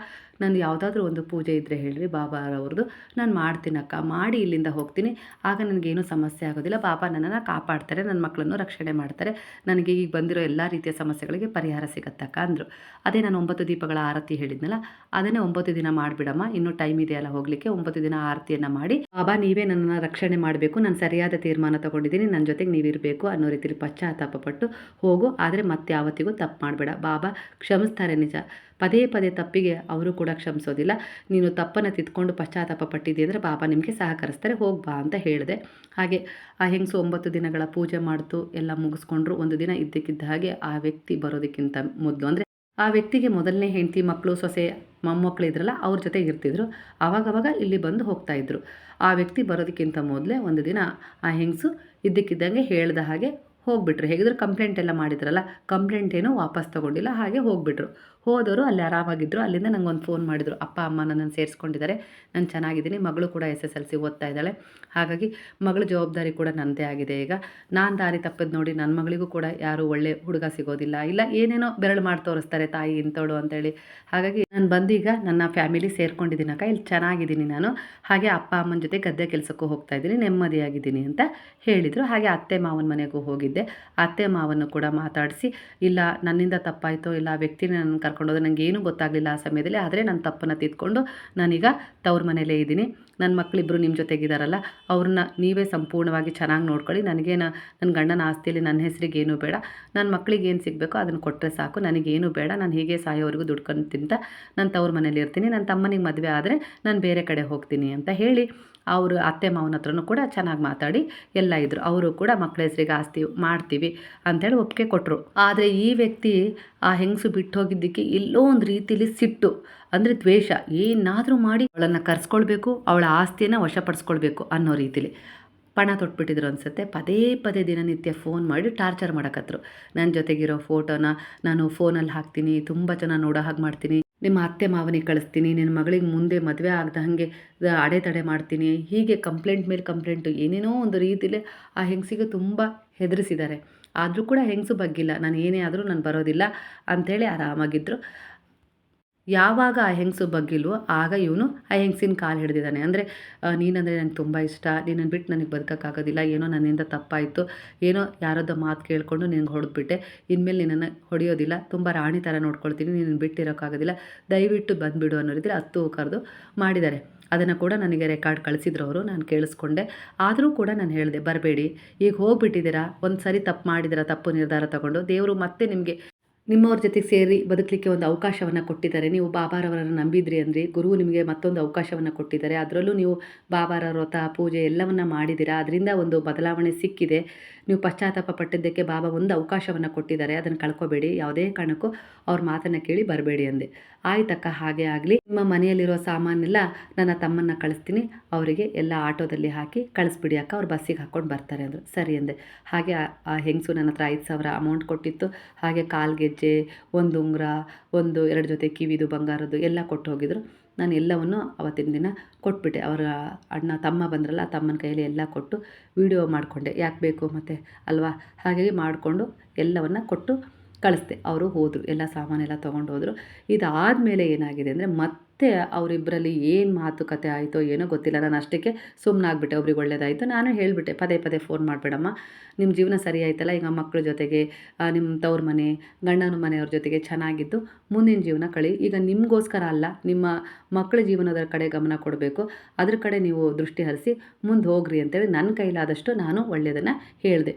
ನಾನು ಯಾವುದಾದ್ರೂ ಒಂದು ಪೂಜೆ ಇದ್ದರೆ ಹೇಳಿರಿ ಬಾಬಾರವ್ರದ್ದು, ನಾನು ಮಾಡ್ತೀನಿ ಅಕ್ಕ, ಮಾಡಿ ಇಲ್ಲಿಂದ ಹೋಗ್ತೀನಿ, ಆಗ ನನಗೇನೂ ಸಮಸ್ಯೆ ಆಗೋದಿಲ್ಲ, ಬಾಬಾ ನನ್ನನ್ನು ಕಾಪಾಡ್ತಾರೆ, ನನ್ನ ಮಕ್ಕಳನ್ನು ರಕ್ಷಣೆ ಮಾಡ್ತಾರೆ, ನನಗೆ ಈಗ ಬಂದಿರೋ ಎಲ್ಲ ರೀತಿಯ ಸಮಸ್ಯೆಗಳಿಗೆ ಪರಿಹಾರ ಸಿಗತ್ತಕ್ಕ ಅಂದರು. ಅದೇ ನಾನು 9 ದೀಪಗಳ ಆರತಿ ಹೇಳಿದ್ನಲ್ಲ, ಅದನ್ನೇ 9 ದಿನ ಮಾಡಿಬಿಡಮ್ಮ, ಇನ್ನೂ ಟೈಮ್ ಇದೆಯಲ್ಲ ಹೋಗಲಿಕ್ಕೆ, 9 ದಿನ ಆರತಿಯನ್ನು ಮಾಡಿ, ಬಾಬಾ ನೀವೇ ನನ್ನನ್ನು ರಕ್ಷಣೆ ಮಾಡಬೇಕು, ನಾನು ಸರಿಯಾದ ತೀರ್ಮಾನ ತೊಗೊಂಡಿದ್ದೀನಿ, ನನ್ನ ಜೊತೆಗೆ ನೀವಿರಬೇಕು ಅನ್ನೋ ರೀತಿಯಲ್ಲಿ ಪಶ್ಚಾತ್ತಾಪ ಪಟ್ಟು ಹೋಗು, ಆದರೆ ಮತ್ತೆ ಯಾವತ್ತಿಗೂ ತಪ್ಪು ಮಾಡಬೇಡ, ಬಾಬಾ ಕ್ಷಮಿಸ್ತಾರೆ ನಿಜ, ಪದೇ ಪದೇ ತಪ್ಪಿಗೆ ಅವರು ಕೂಡ ಕ್ಷಮಿಸೋದಿಲ್ಲ, ನೀನು ತಪ್ಪನ್ನು ತಿದ್ಕೊಂಡು ಪಶ್ಚಾತ್ತಾಪ ಪಟ್ಟಿದ್ದೆ ಅಂದರೆ ಬಾಬಾ ನಿಮಗೆ ಸಹಕರಿಸ್ತಾರೆ, ಹೋಗ್ಬಾ ಅಂತ ಹೇಳಿದೆ. ಹಾಗೆ ಆ ಹೆಂಗಸು 9 ದಿನಗಳ ಪೂಜೆ ಮಾಡ್ತು, ಎಲ್ಲ ಮುಗಿಸ್ಕೊಂಡ್ರು. ಒಂದು ದಿನ ಇದ್ದಕ್ಕಿದ್ದ ಹಾಗೆ ಆ ವ್ಯಕ್ತಿ ಬರೋದಕ್ಕಿಂತ ಮೊದಲು, ಅಂದರೆ ಆ ವ್ಯಕ್ತಿಗೆ ಮೊದಲನೇ ಹೆಂಡತಿ, ಮಕ್ಕಳು, ಸೊಸೆ, ಮೊಮ್ಮಕ್ಕಳು ಇದ್ರಲ್ಲ, ಅವ್ರ ಜೊತೆ ಇರ್ತಿದ್ರು, ಆವಾಗವಾಗ ಇಲ್ಲಿ ಬಂದು ಹೋಗ್ತಾಯಿದ್ರು. ಆ ವ್ಯಕ್ತಿ ಬರೋದಕ್ಕಿಂತ ಮೊದಲೇ ಒಂದು ದಿನ ಆ ಹೆಂಗಸು ಇದ್ದಕ್ಕಿದ್ದಂಗೆ ಹೇಳ್ದ ಹಾಗೆ ಹೋಗ್ಬಿಟ್ರು. ಹೇಗಿದ್ರು ಕಂಪ್ಲೇಂಟ್ ಎಲ್ಲ ಮಾಡಿದ್ರಲ್ಲ, ಕಂಪ್ಲೇಂಟ್ ಏನೋ ವಾಪಸ್ ತೊಗೊಂಡಿಲ್ಲ, ಹಾಗೆ ಹೋಗ್ಬಿಟ್ರು. ಹೋದವರು ಅಲ್ಲಿ ಆರಾಮಾಗಿದ್ದರು. ಅಲ್ಲಿಂದ ನಂಗೊಂದು ಫೋನ್ ಮಾಡಿದರು, ಅಪ್ಪ ಅಮ್ಮ ನನ್ನನ್ನು ಸೇರಿಸ್ಕೊಂಡಿದ್ದಾರೆ, ನಾನು ಚೆನ್ನಾಗಿದ್ದೀನಿ, ಮಗಳು ಕೂಡ SSLC ಓದ್ತಾ ಇದ್ದಾಳೆ, ಹಾಗಾಗಿ ಮಗಳ ಜವಾಬ್ದಾರಿ ಕೂಡ ನನ್ನದೇ ಆಗಿದೆ. ಈಗ ನಾನು ದಾರಿ ತಪ್ಪದು ನೋಡಿ ನನ್ನ ಮಗಳಿಗೂ ಕೂಡ ಯಾರೂ ಒಳ್ಳೆ ಹುಡುಗ ಸಿಗೋದಿಲ್ಲ, ಇಲ್ಲ ಏನೇನೋ ಬೆರಳು ಮಾಡಿ ತೋರಿಸ್ತಾರೆ ತಾಯಿ ಇಂಥವಳು ಅಂತೇಳಿ. ಹಾಗಾಗಿ ನಾನು ಬಂದೀಗ ನನ್ನ ಫ್ಯಾಮಿಲಿ ಸೇರ್ಕೊಂಡಿದ್ದೀನಕ್ಕ, ಇಲ್ಲಿ ಚೆನ್ನಾಗಿದ್ದೀನಿ ನಾನು, ಹಾಗೆ ಅಪ್ಪ ಅಮ್ಮನ ಜೊತೆ ಗದ್ದೆ ಕೆಲಸಕ್ಕೂ ಹೋಗ್ತಾ ಇದ್ದೀನಿ, ನೆಮ್ಮದಿಯಾಗಿದ್ದೀನಿ ಅಂತ ಹೇಳಿದರು. ಹಾಗೆ ಅತ್ತೆ ಮಾವನ ಮನೆಗೂ ಹೋಗಿದ್ದೆ. ಅತ್ತೆ ಮಾವನ್ನು ಕೂಡ ಮಾತಾಡಿಸಿ, ಇಲ್ಲ ನನ್ನಿಂದ ತಪ್ಪಾಯಿತು, ಇಲ್ಲ ಆ ವ್ಯಕ್ತಿನ ನನ್ನ ಕರ್ಕೊಂಡೋದ್ರೆ ನನಗೇನೂ ಗೊತ್ತಾಗಲಿಲ್ಲ ಆ ಸಮಯದಲ್ಲಿ, ಆದರೆ ನನ್ನ ತಪ್ಪನ್ನು ತಿದ್ಕೊಂಡು ನಾನೀಗ ತವ್ರ ಮನೆಯಲ್ಲೇ ಇದ್ದೀನಿ, ನನ್ನ ಮಕ್ಕಳಿಬ್ಬರು ನಿಮ್ಮ ಜೊತೆಗಿದ್ದಾರಲ್ಲ, ಅವ್ರನ್ನ ನೀವೇ ಸಂಪೂರ್ಣವಾಗಿ ಚೆನ್ನಾಗಿ ನೋಡ್ಕೊಳ್ಳಿ, ನನ್ನ ಗಂಡನ ಆಸ್ತಿಯಲ್ಲಿ ನನ್ನ ಹೆಸರಿಗೆ ಏನೂ ಬೇಡ, ನನ್ನ ಮಕ್ಕಳಿಗೆ ಏನು ಸಿಗಬೇಕೋ ಅದನ್ನು ಕೊಟ್ಟರೆ ಸಾಕು, ನನಗೇನು ಬೇಡ, ನಾನು ಹೀಗೆ ಸಾಯೋವರೆಗೂ ದುಡ್ಕೊಂಡು ತಿಂತ ನಾನು ತವ್ರ ಮನೇಲಿ ಇರ್ತೀನಿ, ನನ್ನ ತಮ್ಮನಿಗೆ ಮದುವೆ ಆದರೆ ನಾನು ಬೇರೆ ಕಡೆ ಹೋಗ್ತೀನಿ ಅಂತ ಹೇಳಿ ಅವರು ಅತ್ತೆ ಮಾವನ ಹತ್ರನೂ ಕೂಡ ಚೆನ್ನಾಗಿ ಮಾತಾಡಿ ಎಲ್ಲ ಇದ್ದರು. ಅವರು ಕೂಡ ಮಕ್ಕಳ ಹೆಸರಿಗೆ ಆಸ್ತಿ ಮಾಡ್ತೀವಿ ಅಂಥೇಳಿ ಒಪ್ಪಿಗೆ ಕೊಟ್ಟರು. ಆದರೆ ಈ ವ್ಯಕ್ತಿ ಆ ಹೆಂಗಸು ಬಿಟ್ಟು ಹೋಗಿದ್ದಕ್ಕೆ ಎಲ್ಲೋ ಒಂದು ರೀತಿಯಲ್ಲಿ ಸಿಟ್ಟು, ಅಂದರೆ ದ್ವೇಷ, ಏನಾದರೂ ಮಾಡಿ ಅವಳನ್ನು ಕರೆಸ್ಕೊಳ್ಬೇಕು, ಅವಳ ಆಸ್ತಿಯನ್ನು ವಶಪಡಿಸ್ಕೊಳ್ಬೇಕು ಅನ್ನೋ ರೀತಿಲಿ ಪಣ ತೊಟ್ಬಿಟ್ಟಿದ್ರು ಅನಿಸುತ್ತೆ. ಪದೇ ಪದೇ ದಿನನಿತ್ಯ ಫೋನ್ ಮಾಡಿ ಟಾರ್ಚರ್ ಮಾಡೋಕತ್ರು. ನನ್ನ ಜೊತೆಗಿರೋ ಫೋಟೋನ ನಾನು ಫೋನಲ್ಲಿ ಹಾಕ್ತೀನಿ, ತುಂಬ ಜನ ನೋಡೋ ಹಾಗೆ ಮಾಡ್ತೀನಿ, ನಿಮ್ಮ ಅತ್ತೆ ಮಾವನಿಗೆ ಕಳಿಸ್ತೀನಿ, ನಿನ್ನ ಮಗಳಿಗೆ ಮುಂದೆ ಮದುವೆ ಆಗದ ಹಾಗೆ ಅಡೆತಡೆ ಮಾಡ್ತೀನಿ, ಹೀಗೆ ಕಂಪ್ಲೇಂಟ್ ಮೇಲೆ ಕಂಪ್ಲೇಂಟು, ಏನೇನೋ ಒಂದು ರೀತಿಲಿ ಆ ಹೆಂಗಸಿಗೆ ತುಂಬ ಹೆದರಿಸಿದ್ದಾರೆ. ಆದರೂ ಕೂಡ ಹೆಂಗಸು ಬಗ್ಗಿಲ್ಲ, ನಾನು ಏನೇ ಆದರೂ ನಾನು ಬರೋದಿಲ್ಲ ಅಂಥೇಳಿ ಆರಾಮಾಗಿದ್ದರು. ಯಾವಾಗ ಆ ಹೆಂಗಸು ಬಗ್ಗಿಲ್ವೋ ಆಗ ಇವನು ಆ ಹೆಂಗಸಿನ ಕಾಲು ಹಿಡಿದಿದ್ದಾನೆ. ಅಂದರೆ ನೀನಂದರೆ ನನಗೆ ತುಂಬ ಇಷ್ಟ, ನೀನನ್ನು ಬಿಟ್ಟು ನನಗೆ ಬದುಕೋಕ್ಕಾಗೋದಿಲ್ಲ, ಏನೋ ನನ್ನಿಂದ ತಪ್ಪಾಯಿತು, ಏನೋ ಯಾರದ್ದೋ ಮಾತು ಕೇಳಿಕೊಂಡು ನಿನಗೆ ಹೊಡೆದ್ಬಿಟ್ಟೆ, ಇನ್ಮೇಲೆ ನಿನ್ನನ್ನು ಹೊಡೆಯೋದಿಲ್ಲ, ತುಂಬ ರಾಣಿ ಥರ ನೋಡ್ಕೊಳ್ತೀನಿ, ನಿನ್ನನ್ನು ಬಿಟ್ಟಿರೋಕ್ಕಾಗೋದಿಲ್ಲ, ದಯವಿಟ್ಟು ಬಂದುಬಿಡು ಅನ್ನೋ ರೀತಿಲಿ ಹತ್ತು ಕರೆದು ಮಾಡಿದ್ದಾರೆ. ಅದನ್ನು ಕೂಡ ನನಗೆ ರೆಕಾರ್ಡ್ ಕಳಿಸಿದ್ರು ಅವರು, ನಾನು ಕೇಳಿಸ್ಕೊಂಡೆ. ಆದರೂ ಕೂಡ ನಾನು ಹೇಳಿದೆ, ಬರಬೇಡಿ, ಈಗ ಹೋಗ್ಬಿಟ್ಟಿದ್ದೀರಾ, ಒಂದು ಸರಿ ತಪ್ಪು ಮಾಡಿದ್ದೀರಾ, ತಪ್ಪು ನಿರ್ಧಾರ ತಗೊಂಡು, ದೇವರು ಮತ್ತೆ ನಿಮಗೆ ನಿಮ್ಮವ್ರ ಜೊತೆಗೆ ಸೇರಿ ಬದುಕಲಿಕ್ಕೆ ಒಂದು ಅವಕಾಶವನ್ನು ಕೊಟ್ಟಿದ್ದಾರೆ. ನೀವು ಬಾಬಾರವರನ್ನು ನಂಬಿದ್ರಿ ಅಂದರೆ ಗುರು ನಿಮಗೆ ಮತ್ತೊಂದು ಅವಕಾಶವನ್ನು ಕೊಟ್ಟಿದ್ದಾರೆ. ಅದರಲ್ಲೂ ನೀವು ಬಾಬಾರ ವ್ರತ ಪೂಜೆ ಎಲ್ಲವನ್ನು ಮಾಡಿದ್ದೀರಾ, ಅದರಿಂದ ಒಂದು ಬದಲಾವಣೆ ಸಿಕ್ಕಿದೆ. ನೀವು ಪಶ್ಚಾತ್ತಾಪ ಪಟ್ಟಿದ್ದಕ್ಕೆ ಬಾಬಾ ಒಂದು ಅವಕಾಶವನ್ನು ಕೊಟ್ಟಿದ್ದಾರೆ, ಅದನ್ನು ಕಳ್ಕೊಬೇಡಿ, ಯಾವುದೇ ಕಾರಣಕ್ಕೂ ಅವ್ರ ಮಾತನ್ನು ಕೇಳಿ ಬರಬೇಡಿ ಅಂದೆ. ಆಯ್ತಕ್ಕ, ಹಾಗೆ ಆಗಲಿ, ನಿಮ್ಮ ಮನೆಯಲ್ಲಿರೋ ಸಾಮಾನೆಲ್ಲ ನನ್ನ ತಮ್ಮನ್ನ ಕಳಿಸ್ತೀನಿ, ಅವರಿಗೆ ಎಲ್ಲ ಆಟೋದಲ್ಲಿ ಹಾಕಿ ಕಳಿಸ್ಬಿಡಿ ಅಕ್ಕ, ಅವ್ರು ಬಸ್ಸಿಗೆ ಹಾಕ್ಕೊಂಡು ಬರ್ತಾರೆ ಅಂದರು. ಸರಿ ಅಂದೆ. ಹಾಗೆ ಆ ಹೆಂಗಸು ನನ್ನ ಹತ್ರ 5,000 ಅಮೌಂಟ್ ಕೊಟ್ಟಿತ್ತು. ಹಾಗೆ ಕಾಲ್ಗೆಜ್ಜೆ, ಒಂದು ಉಂಗುರ, 2 ಜೊತೆ ಕಿವಿದು ಬಂಗಾರದ್ದು ಎಲ್ಲ ಕೊಟ್ಟು ಹೋಗಿದ್ರು. ನಾನು ಎಲ್ಲವನ್ನು ಅವತ್ತಿನ ದಿನ ಕೊಟ್ಬಿಟ್ಟೆ. ಅವರ ತಮ್ಮ ಬಂದ್ರಲ್ಲ, ಆ ತಮ್ಮನ ಕೈಯಲ್ಲಿ ಎಲ್ಲ ಕೊಟ್ಟು ವಿಡಿಯೋ ಮಾಡಿಕೊಂಡೆ, ಯಾಕೆ ಬೇಕು ಮತ್ತು ಅಲ್ವಾ, ಹಾಗಾಗಿ ಮಾಡಿಕೊಂಡು ಎಲ್ಲವನ್ನು ಕೊಟ್ಟು ಕಳಿಸ್ದೆ. ಅವರು ಹೋದರು, ಎಲ್ಲ ಸಾಮಾನೆಲ್ಲ ತೊಗೊಂಡು ಹೋದರು. ಇದಾದಮೇಲೆ ಏನಾಗಿದೆ ಅಂದರೆ ಮತ್ತೆ ಅವರಿಬ್ಬರಲ್ಲಿ ಏನು ಮಾತುಕತೆ ಆಯಿತೋ ಏನೋ ಗೊತ್ತಿಲ್ಲ. ನಾನು ಅಷ್ಟಕ್ಕೆ ಸುಮ್ಮನಾಗ್ಬಿಟ್ಟೆ. ಒಬ್ರಿಗೆ ಒಳ್ಳೇದಾಯಿತು, ನಾನು ಹೇಳಿಬಿಟ್ಟೆ, ಪದೇ ಪದೇ ಫೋನ್ ಮಾಡಬೇಡಮ್ಮ, ನಿಮ್ಮ ಜೀವನ ಸರಿ ಆಯ್ತಲ್ಲ, ಈಗ ಮಕ್ಕಳ ಜೊತೆಗೆ ನಿಮ್ಮ ತವ್ರ ಮನೆ ಗಂಡನ ಮನೆಯವ್ರ ಜೊತೆಗೆ ಚೆನ್ನಾಗಿದ್ದು ಮುಂದಿನ ಜೀವನ ಕಳಿ. ಈಗ ನಿಮಗೋಸ್ಕರ ಅಲ್ಲ, ನಿಮ್ಮ ಮಕ್ಕಳ ಜೀವನದ ಕಡೆ ಗಮನ ಕೊಡಬೇಕು, ಅದ್ರ ಕಡೆ ನೀವು ದೃಷ್ಟಿ ಹರಿಸಿ ಮುಂದೆ ಹೋಗ್ರಿ ಅಂತೇಳಿ ನನ್ನ ಕೈಲಾದಷ್ಟು ನಾನು ಒಳ್ಳೆಯದನ್ನು ಹೇಳಿದೆ.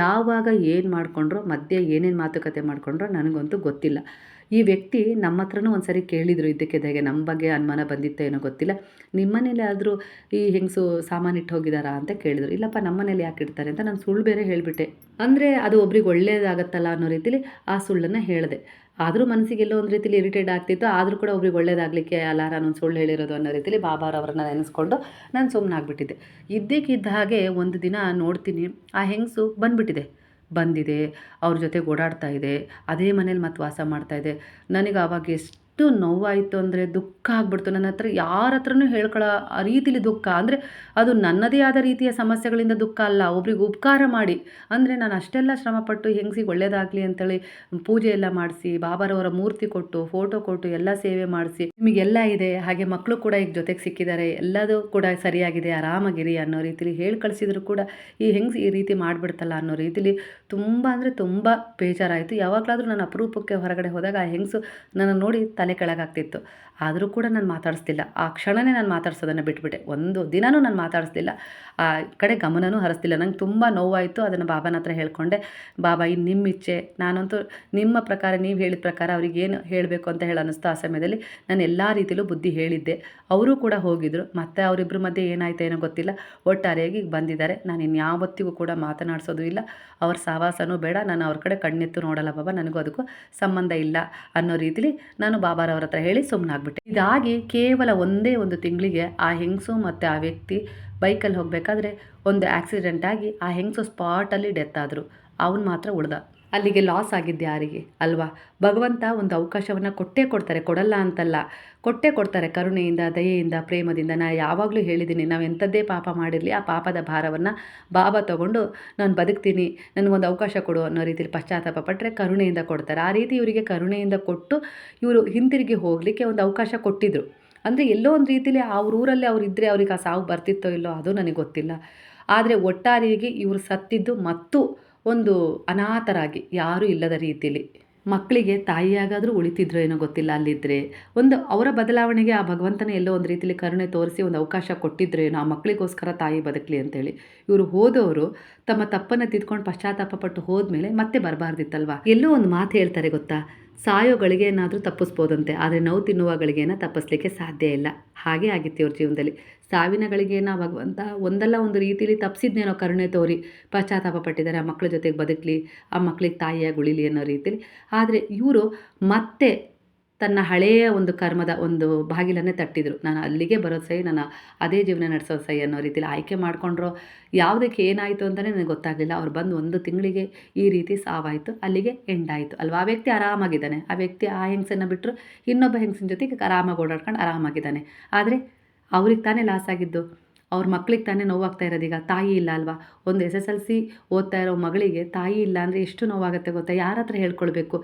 ಯಾವಾಗ ಏನು ಮಾಡಿಕೊಂಡ್ರೋ, ಮಧ್ಯೆ ಏನೇನು ಮಾತುಕತೆ ಮಾಡಿಕೊಂಡ್ರೋ ನನಗಂತೂ ಗೊತ್ತಿಲ್ಲ. ಈ ವ್ಯಕ್ತಿ ನಮ್ಮ ಹತ್ರನೂ ಒಂದು ಸರಿ ಕೇಳಿದರು ಇದ್ದಕ್ಕಿದ್ದಾಗೆ, ನಮ್ಮ ಬಗ್ಗೆ ಅನುಮಾನ ಬಂದಿತ್ತೋ ಏನೋ ಗೊತ್ತಿಲ್ಲ, ನಿಮ್ಮ ಮನೇಲಿ ಆದರೂ ಈ ಹೆಂಗಸು ಸಾಮಾನು ಇಟ್ಟು ಹೋಗಿದ್ದಾರಾ ಅಂತ ಕೇಳಿದರು. ಇಲ್ಲಪ್ಪ, ನಮ್ಮ ಮನೇಲಿ ಯಾಕೆ ಇಡ್ತಾರೆ ಅಂತ ನಾನು ಸುಳ್ಳು ಬೇರೆ ಹೇಳಿಬಿಟ್ಟೆ. ಅಂದರೆ ಅದು ಒಬ್ರಿಗೆ ಒಳ್ಳೇದಾಗತ್ತಲ್ಲ ಅನ್ನೋ ರೀತಿಲಿ ಆ ಸುಳ್ಳನ್ನು ಹೇಳಿದೆ. ಆದರೂ ಮನಸ್ಸಿಗೆ ಎಲ್ಲೋ ಒಂದು ರೀತಿಲಿ ಇರಿಟೇಟ್ ಆಗ್ತಿತ್ತು. ಆದರೂ ಕೂಡ ಒಬ್ರಿಗೆ ಒಳ್ಳೇದಾಗಲಿಕ್ಕೆ ಅಲ್ಲ ನಾನೊಂದು ಸುಳ್ಳು ಹೇಳಿರೋದು ಅನ್ನೋ ರೀತಿಲಿ ಬಾಬಾರವ್ರನ್ನ ನೆನೆಸ್ಕೊಂಡು ನಾನು ಸುಮ್ಮನಾಗ್ಬಿಟ್ಟಿದ್ದೆ. ಇದ್ದಕ್ಕಿದ್ದ ಹಾಗೆ ಒಂದು ದಿನ ನೋಡ್ತೀನಿ, ಆ ಹೆಂಗಸು ಬಂದಿದೆ, ಅವ್ರ ಜೊತೆಗೆ ಓಡಾಡ್ತಾ ಇದೆ, ಅದೇ ಮನೇಲಿ ಮತ್ತೆ ವಾಸ ಮಾಡ್ತಾಯಿದೆ. ನನಗೆ ಆವಾಗ ಎಷ್ಟು ನೋವಾಯಿತು ಅಂದರೆ ದುಃಖ ಆಗ್ಬಿಡ್ತು. ನನ್ನ ಹತ್ರ ಯಾರ ಹತ್ರನೂ ಹೇಳ್ಕೊಳ್ಳೋ ಆ ರೀತಿಲಿ ದುಃಖ. ಅಂದರೆ ಅದು ನನ್ನದೇ ಆದ ರೀತಿಯ ಸಮಸ್ಯೆಗಳಿಂದ ದುಃಖ ಅಲ್ಲ, ಒಬ್ರಿಗೆ ಉಪಕಾರ ಮಾಡಿ. ಅಂದರೆ ನಾನು ಅಷ್ಟೆಲ್ಲ ಶ್ರಮಪಟ್ಟು ಹೆಂಗಸಿಗೆ ಒಳ್ಳೇದಾಗಲಿ ಅಂತೇಳಿ ಪೂಜೆ ಎಲ್ಲ ಮಾಡಿಸಿ, ಬಾಬಾರವರ ಮೂರ್ತಿ ಕೊಟ್ಟು, ಫೋಟೋ ಕೊಟ್ಟು, ಎಲ್ಲ ಸೇವೆ ಮಾಡಿಸಿ, ನಿಮಗೆಲ್ಲ ಇದೆ, ಹಾಗೆ ಮಕ್ಕಳು ಕೂಡ ಈಗ ಜೊತೆಗೆ ಸಿಕ್ಕಿದ್ದಾರೆ, ಎಲ್ಲದೂ ಕೂಡ ಸರಿಯಾಗಿದೆ, ಆರಾಮಾಗಿರಿ ಅನ್ನೋ ರೀತಿಲಿ ಹೇಳಿ ಕಳಿಸಿದ್ರು ಕೂಡ ಈ ಹೆಂಗಸು ಈ ರೀತಿ ಮಾಡಿಬಿಡ್ತಲ್ಲ ಅನ್ನೋ ರೀತಿಲಿ ತುಂಬ ಅಂದರೆ ತುಂಬ ಬೇಜಾರಾಯಿತು. ಯಾವಾಗಲಾದರೂ ನಾನು ಅಪರೂಪಕ್ಕೆ ಹೊರಗಡೆ ಹೋದಾಗ ಆ ಹೆಂಗಸು ನನ್ನ ನೋಡಿ ತಲೆ ಕೆಳಗಾಗ್ತಿತ್ತು. ಆದರೂ ಕೂಡ ನಾನು ಮಾತಾಡಿಸ್ತಿಲ್ಲ. ಆ ಕ್ಷಣವೇ ನಾನು ಮಾತಾಡ್ಸೋದನ್ನು ಬಿಟ್ಬಿಟ್ಟೆ. ಒಂದು ದಿನವೂ ನಾನು ಮಾತಾಡಿಸ್ಲಿಲ್ಲ, ಆ ಕಡೆ ಗಮನವೂ ಹರಿಸ್ತಿಲ್ಲ. ನಂಗೆ ತುಂಬ ನೋವಾಯಿತು. ಅದನ್ನು ಬಾಬಾನ ಹತ್ರ ಹೇಳ್ಕೊಂಡೆ, ಬಾಬಾ ಇನ್ನು ನಿಮ್ಮ ಇಚ್ಛೆ, ನಾನಂತೂ ನಿಮ್ಮ ಪ್ರಕಾರ, ನೀವು ಹೇಳಿದ ಪ್ರಕಾರ ಅವ್ರಿಗೇನು ಹೇಳಬೇಕು ಅಂತ ಹೇಳಿ ಅನ್ನಿಸ್ತು. ಆ ಸಮಯದಲ್ಲಿ ನಾನು ಎಲ್ಲ ರೀತಿಯಲ್ಲೂ ಬುದ್ಧಿ ಹೇಳಿದ್ದೆ. ಅವರೂ ಕೂಡ ಹೋಗಿದ್ದರು. ಮತ್ತು ಅವರಿಬ್ಬರ ಮಧ್ಯೆ ಏನಾಯ್ತು ಏನೋ ಗೊತ್ತಿಲ್ಲ, ಒಟ್ಟಾರೆಯಾಗಿ ಈಗ ಬಂದಿದ್ದಾರೆ. ನಾನು ಇನ್ಯಾವತ್ತಿಗೂ ಕೂಡ ಮಾತನಾಡಿಸೋದು ಇಲ್ಲ, ಅವ್ರ ಸಹವಾಸನೂ ಬೇಡ, ನಾನು ಅವ್ರ ಕಡೆ ಕಣ್ಣೆತ್ತು ನೋಡಲ್ಲ ಬಾಬಾ, ನನಗೂ ಅದಕ್ಕೂ ಸಂಬಂಧ ಇಲ್ಲ ಅನ್ನೋ ರೀತಿಲಿ ನಾನು ಬಾಬಾರವ್ರ ಹತ್ರ ಹೇಳಿ ಸುಮ್ಮನಾಗ್ಬಿಟ್ಟೆ. ಇದಾಗಿ ಕೇವಲ ಒಂದೇ ಒಂದು ತಿಂಗಳಿಗೆ ಆ ಹೆಂಗಸು ಮತ್ತು ಆ ವ್ಯಕ್ತಿ ಬೈಕಲ್ಲಿ ಹೋಗಬೇಕಾದ್ರೆ ಒಂದು ಆಕ್ಸಿಡೆಂಟ್ ಆಗಿ ಆ ಹೆಂಗಸು ಸ್ಪಾಟಲ್ಲಿ ಡೆತ್ ಆದರು. ಅವನು ಮಾತ್ರ ಉಳ್ದ. ಅಲ್ಲಿಗೆ ಲಾಸ್ ಆಗಿದ್ದು ಯಾರಿಗೆ ಅಲ್ವಾ? ಭಗವಂತ ಒಂದು ಅವಕಾಶವನ್ನು ಕೊಟ್ಟೇ ಕೊಡ್ತಾರೆ, ಕೊಡಲ್ಲ ಅಂತಲ್ಲ, ಕೊಟ್ಟೇ ಕೊಡ್ತಾರೆ. ಕರುಣೆಯಿಂದ, ದಯೆಯಿಂದ, ಪ್ರೇಮದಿಂದ. ನಾನು ಯಾವಾಗಲೂ ಹೇಳಿದ್ದೀನಿ, ನಾವು ಎಂಥದ್ದೇ ಪಾಪ ಮಾಡಿರಲಿ ಆ ಪಾಪದ ಭಾರವನ್ನು ಬಾಬಾ ತಗೊಂಡು ನಾನು ಬದುಕ್ತೀನಿ, ನನಗೊಂದು ಅವಕಾಶ ಕೊಡು ಅನ್ನೋ ರೀತಿಯಲ್ಲಿ ಪಶ್ಚಾತ್ತಾಪ ಪಟ್ಟರೆ ಕರುಣೆಯಿಂದ ಕೊಡ್ತಾರೆ. ಆ ರೀತಿ ಇವರಿಗೆ ಕರುಣೆಯಿಂದ ಕೊಟ್ಟು ಇವರು ಹಿಂತಿರುಗಿ ಹೋಗಲಿಕ್ಕೆ ಒಂದು ಅವಕಾಶ ಕೊಟ್ಟಿದ್ದರು. ಅಂದರೆ ಎಲ್ಲೋ ಒಂದು ರೀತಿಯಲ್ಲಿ ಅವ್ರ ಊರಲ್ಲಿ ಅವರಿದ್ದರೆ ಅವ್ರಿಗೆ ಆ ಸಾವು ಬರ್ತಿತ್ತೋ ಇಲ್ಲೋ ಅದು ನನಗೆ ಗೊತ್ತಿಲ್ಲ. ಆದರೆ ಒಟ್ಟಾರೆಯಾಗಿ ಇವರು ಸತ್ತಿದ್ದು ಮತ್ತು ಒಂದು ಅನಾಥರಾಗಿ, ಯಾರೂ ಇಲ್ಲದ ರೀತಿಯಲ್ಲಿ. ಮಕ್ಕಳಿಗೆ ತಾಯಿಯಾಗಾದರೂ ಉಳಿತಿದ್ರೋ ಏನೋ ಗೊತ್ತಿಲ್ಲ ಅಲ್ಲಿದ್ದರೆ. ಒಂದು ಅವರ ಬದಲಾವಣೆಗೆ ಆ ಭಗವಂತನೇ ಎಲ್ಲೋ ಒಂದು ರೀತಿಯಲ್ಲಿ ಕರುಣೆ ತೋರಿಸಿ ಒಂದು ಅವಕಾಶ ಕೊಟ್ಟಿದ್ರೋ ಏನೋ, ಆ ಮಕ್ಕಳಿಗೋಸ್ಕರ ತಾಯಿ ಬದುಕಲಿ ಅಂತೇಳಿ. ಇವರು ಹೋದವರು ತಮ್ಮ ತಪ್ಪನ್ನು ತಿದ್ಕೊಂಡು ಪಶ್ಚಾತ್ತಾಪ ಪಟ್ಟು ಹೋದ್ಮೇಲೆ ಮತ್ತೆ ಬರಬಾರ್ದಿತ್ತಲ್ವ. ಎಲ್ಲೋ ಒಂದು ಮಾತು ಹೇಳ್ತಾರೆ ಗೊತ್ತಾ, ಸಾಯೋ ಗಳಿಗೆಯನ್ನಾದರೂ ತಪ್ಪಿಸ್ಬೋದಂತೆ, ಆದರೆ ನೋವು ತಿನ್ನುವ ಗಳಿಗೆಯನ್ನು ತಪ್ಪಿಸ್ಲಿಕ್ಕೆ ಸಾಧ್ಯ ಇಲ್ಲ. ಹಾಗೆ ಆಗಿತ್ತು ಇವ್ರ ಜೀವನದಲ್ಲಿ. ಸಾವಿನ ಗಳಿಗೆಯನ್ನು ಭಗವಂತ ಒಂದಲ್ಲ ಒಂದು ರೀತಿಯಲ್ಲಿ ತಪ್ಪಿಸಿದ್ನೇನೋ ಕರುಣೆ ತೋರಿ ಪಶ್ಚಾತ್ತಾಪ ಪಟ್ಟಿದ್ದಾರೆ, ಆ ಮಕ್ಕಳ ಜೊತೆಗೆ ಬದುಕಲಿ, ಆ ಮಕ್ಕಳಿಗೆ ತಾಯಿಯಾಗಿ ಉಳಿಲಿ ಅನ್ನೋ ರೀತಿಯಲ್ಲಿ. ಆದರೆ ಇವರು ಮತ್ತೆ ತನ್ನ ಹಳೆಯ ಒಂದು ಕರ್ಮದ ಒಂದು ಬಾಗಿಲನ್ನೇ ತಟ್ಟಿದ್ರು. ನಾನು ಅಲ್ಲಿಗೆ ಬರೋದು ಸೈ, ನಾನು ಅದೇ ಜೀವನ ನಡೆಸೋದು ಸೈ ಅನ್ನೋ ರೀತಿಯಲ್ಲಿ ಆಯ್ಕೆ ಮಾಡಿಕೊಂಡ್ರು. ಯಾವುದಕ್ಕೆ ಏನಾಯಿತು ಅಂತಲೇ ನನಗೆ ಗೊತ್ತಾಗಲಿಲ್ಲ. ಅವ್ರು ಬಂದು 1 ತಿಂಗಳಿಗೆ ಈ ರೀತಿ ಸಾವಾಯಿತು, ಅಲ್ಲಿಗೆ ಎಂಡ್ ಆಯಿತು ಅಲ್ವಾ. ಆ ವ್ಯಕ್ತಿ ಆರಾಮಾಗಿದ್ದಾನೆ. ಆ ವ್ಯಕ್ತಿ ಆ ಹೆಂಗಸನ್ನು ಬಿಟ್ಟರು ಇನ್ನೊಬ್ಬ ಹೆಂಗಸಿನ ಜೊತೆಗೆ ಆರಾಮಾಗಿ ಓಡಾಡ್ಕೊಂಡು ಆರಾಮಾಗಿದ್ದಾನೆ. ಆದರೆ ಅವ್ರಿಗೆ ತಾನೇ ಲಾಸ್ ಆಗಿದ್ದು, ಅವ್ರ ಮಕ್ಳಿಗೆ ತಾನೇ ನೋವಾಗ್ತಾ ಇರೋದೀಗ. ತಾಯಿ ಇಲ್ಲ ಅಲ್ವಾ. ಒಂದು SSLC ಓದ್ತಾ ಇರೋ ಮಗಳಿಗೆ ತಾಯಿ ಇಲ್ಲ ಅಂದರೆ ಎಷ್ಟು ನೋವಾಗುತ್ತೆ ಗೊತ್ತಾ. ಯಾರ ಹತ್ರ ಹೇಳ್ಕೊಳ್ಬೇಕು?